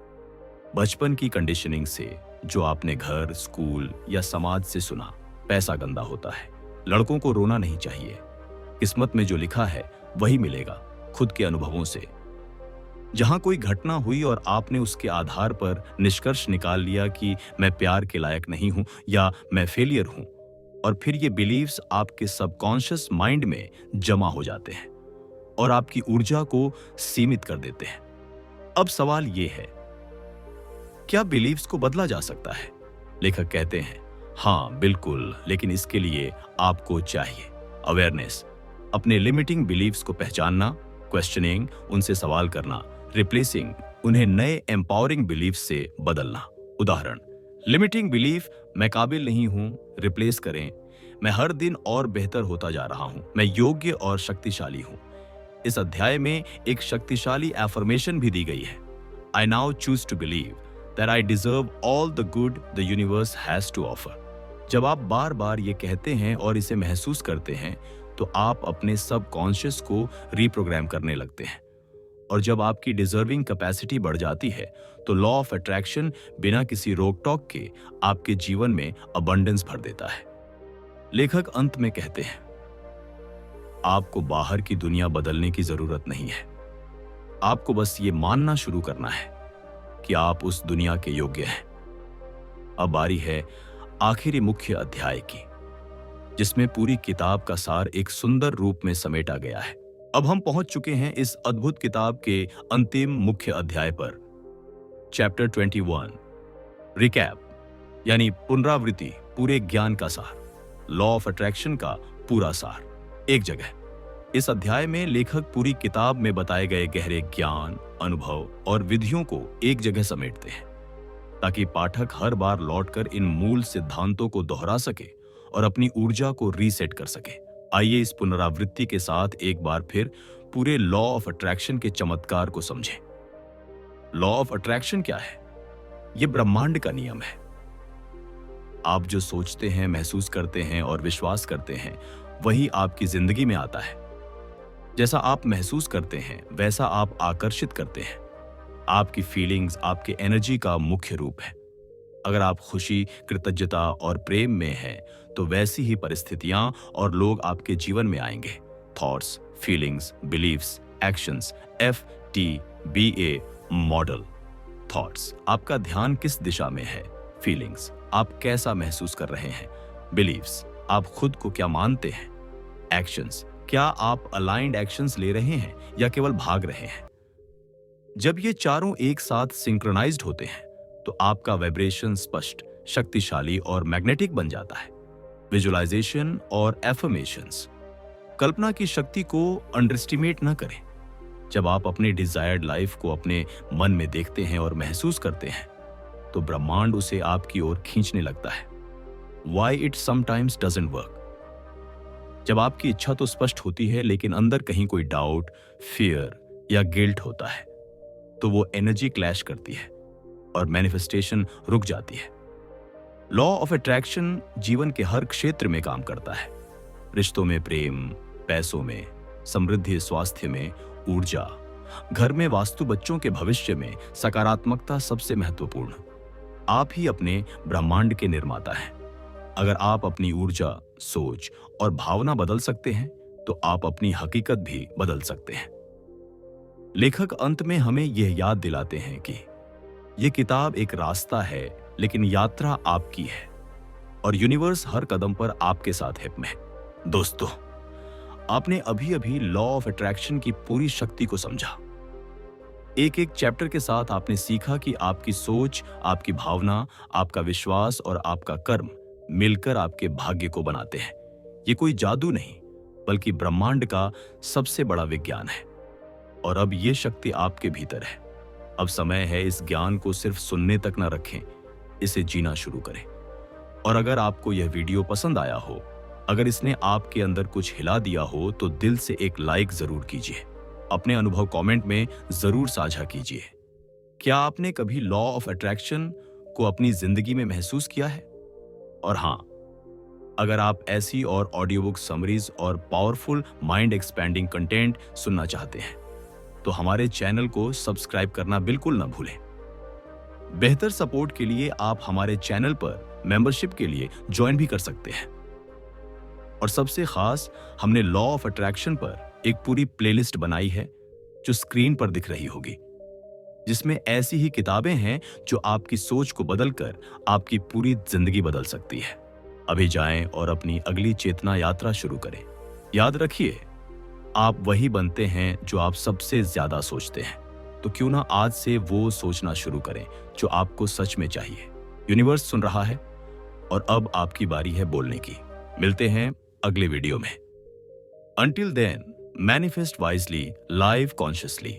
बचपन की कंडीशनिंग से, जो आपने घर, स्कूल या समाज से सुना, पैसा गंदा होता है, लड़कों को रोना नहीं चाहिए, किस्मत में जो लिखा है वही मिलेगा, खुद के अनुभवों से। जहां कोई घटना हुई और आपने उसके आधार पर निष्कर्ष निकाल लिया कि मैं प्यार के लायक नहीं हूं या मैं फेलियर हूं, और फिर ये बिलीव्स आपके सबकॉन्शियस माइंड में जमा हो जाते हैं और आपकी ऊर्जा को सीमित कर देते हैं। अब सवाल ये है, क्या बिलीव्स को बदला जा सकता है? लेखक कहते हैं, हां बिल्कुल, लेकिन इसके लिए आपको चाहिए अवेयरनेस, अपने लिमिटिंग बिलीव्स को पहचानना, क्वेश्चनिंग, उनसे सवाल करना, रिप्लेसिंग, उन्हें नए एम्पावरिंग बिलीफ से बदलना। उदाहरण, लिमिटिंग बिलीफ, मैं काबिल नहीं हूं, रिप्लेस करें, मैं हर दिन और बेहतर होता जा रहा हूं, मैं योग्य और शक्तिशाली हूं। इस अध्याय में एक शक्तिशाली एफर्मेशन भी दी गई है, I now choose to believe that I deserve all the good the universe has to offer। जब आप बार बार ये कहते हैं और इसे महसूस करते हैं, तो आप अपने सबकॉन्शियस को रीप्रोग्राम करने लगते हैं। और जब आपकी डिजर्विंग कैपेसिटी बढ़ जाती है, तो लॉ ऑफ अट्रैक्शन बिना किसी रोक टोक के आपके जीवन में अबंडेंस भर देता है। लेखक अंत में कहते हैं, आपको बाहर की दुनिया बदलने की जरूरत नहीं है। आपको बस ये मानना शुरू करना है कि आप उस दुनिया के योग्य हैं। अब बारी है आखिरी मुख्य अध्याय की, जिसमें पूरी किताब का सार एक सुंदर रूप में समेटा गया है। अब हम पहुंच चुके हैं इस अद्भुत किताब के अंतिम मुख्य अध्याय पर, चैप्टर 21, रिकैप यानी पुनरावृत्ति, पूरे ज्ञान का सार, लॉ ऑफ अट्रैक्शन का पूरा सार एक जगह। इस अध्याय में लेखक पूरी किताब में बताए गए गहरे ज्ञान, अनुभव और विधियों को एक जगह समेटते हैं, ताकि पाठक हर बार लौटकर इन मूल सिद्धांतों को दोहरा सके और अपनी ऊर्जा को रीसेट कर सके। आइए इस पुनरावृत्ति के साथ एक बार फिर पूरे लॉ ऑफ अट्रैक्शन के चमत्कार को समझें। लॉ ऑफ अट्रैक्शन क्या है? यह ब्रह्मांड का नियम है। आप जो सोचते हैं, महसूस करते हैं और विश्वास करते हैं, वही आपकी जिंदगी में आता है। जैसा आप महसूस करते हैं, वैसा आप आकर्षित करते हैं। आपकी फीलिंग्स आपके एनर्जी का मुख्य रूप है। अगर आप खुशी, कृतज्ञता और प्रेम में हैं, तो वैसी ही परिस्थितियां और लोग आपके जीवन में आएंगे। Thoughts, feelings, beliefs, actions, FTBA model. Thoughts, आपका ध्यान किस दिशा में है। फीलिंग्स, आप कैसा महसूस कर रहे हैं। बिलीव्स, आप खुद को क्या मानते हैं। एक्शंस, क्या आप अलाइंड एक्शंस ले रहे हैं या केवल भाग रहे हैं। जब ये चारों एक साथ सिंक्रोनाइज्ड होते हैं, तो आपका वाइब्रेशन स्पष्ट, शक्तिशाली और मैग्नेटिक बन जाता है। विजुअलाइजेशन और एफर्मेशंस, कल्पना की शक्ति को अंडरएस्टिमेट न करें। जब आप अपने डिजायर्ड लाइफ को अपने मन में देखते हैं और महसूस करते हैं, तो ब्रह्मांड उसे आपकी ओर खींचने लगता है। Why it sometimes doesn't work? जब आपकी इच्छा तो स्पष्ट होती है, लेकिन अंदर कहीं कोई डाउट, फियर या गिल्ट होता है, तो वो एनर्जी क्लैश करती है और मैनिफेस्टेशन रुक जाती है। लॉ ऑफ अट्रैक्शन जीवन के हर क्षेत्र में काम करता है। रिश्तों में, प्रेम, पैसों में, समृद्धि, स्वास्थ्य में, ऊर्जा, घर में वास्तु, बच्चों के भविष्य में, सकारात्मकता सबसे महत्वपूर्ण। आप ही अपने ब्रह्मांड के निर्माता हैं। अगर आप अपनी ऊर्जा, सोच और भावना बदल सकते हैं, तो आप अपनी हकीकत भी बदल सकते हैं। लेखक अंत में हमें यह याद दिलाते हैं कि यह किताब एक रास्ता है, लेकिन यात्रा आपकी है और यूनिवर्स हर कदम पर आपके साथ है में। दोस्तों, आपने अभी अभी लॉ ऑफ अट्रैक्शन की पूरी शक्ति को समझा। एक एक चैप्टर के साथ आपने सीखा कि आपकी सोच, आपकी भावना, आपका विश्वास और आपका कर्म मिलकर आपके भाग्य को बनाते हैं। ये कोई जादू नहीं, बल्कि ब्रह्मांड का सबसे बड़ा विज्ञान है। और अब ये शक्ति आपके भीतर है। अब समय है इस ज्ञान को सिर्फ सुनने तक न रखें, इसे जीना शुरू करें। और अगर आपको यह वीडियो पसंद आया हो, अगर इसने आपके अंदर कुछ हिला दिया हो, तो दिल से एक लाइक जरूर कीजिए। अपने अनुभव कमेंट में जरूर साझा कीजिए। क्या आपने कभी लॉ ऑफ अट्रैक्शन को अपनी जिंदगी में महसूस किया है? और हाँ, अगर आप ऐसी और ऑडियो बुक समरीज और पावरफुल माइंड एक्सपैंडिंग कंटेंट सुनना चाहते हैं, तो हमारे चैनल को सब्सक्राइब करना बिल्कुल न भूलें। बेहतर सपोर्ट के लिए आप हमारे चैनल पर मेंबरशिप के लिए ज्वाइन भी कर सकते हैं। और सबसे खास, हमने लॉ ऑफ अट्रैक्शन पर एक पूरी प्लेलिस्ट बनाई है, जो स्क्रीन पर दिख रही होगी, जिसमें ऐसी ही किताबें हैं जो आपकी सोच को बदलकर आपकी पूरी जिंदगी बदल सकती है। अभी जाएं और अपनी अगली चेतना यात्रा शुरू करें। याद रखिए, आप वही बनते हैं जो आप सबसे ज्यादा सोचते हैं। तो क्यों ना आज से वो सोचना शुरू करें जो आपको सच में चाहिए। यूनिवर्स सुन रहा है और अब आपकी बारी है बोलने की। मिलते हैं अगले वीडियो में। Until then, manifest wisely, live consciously.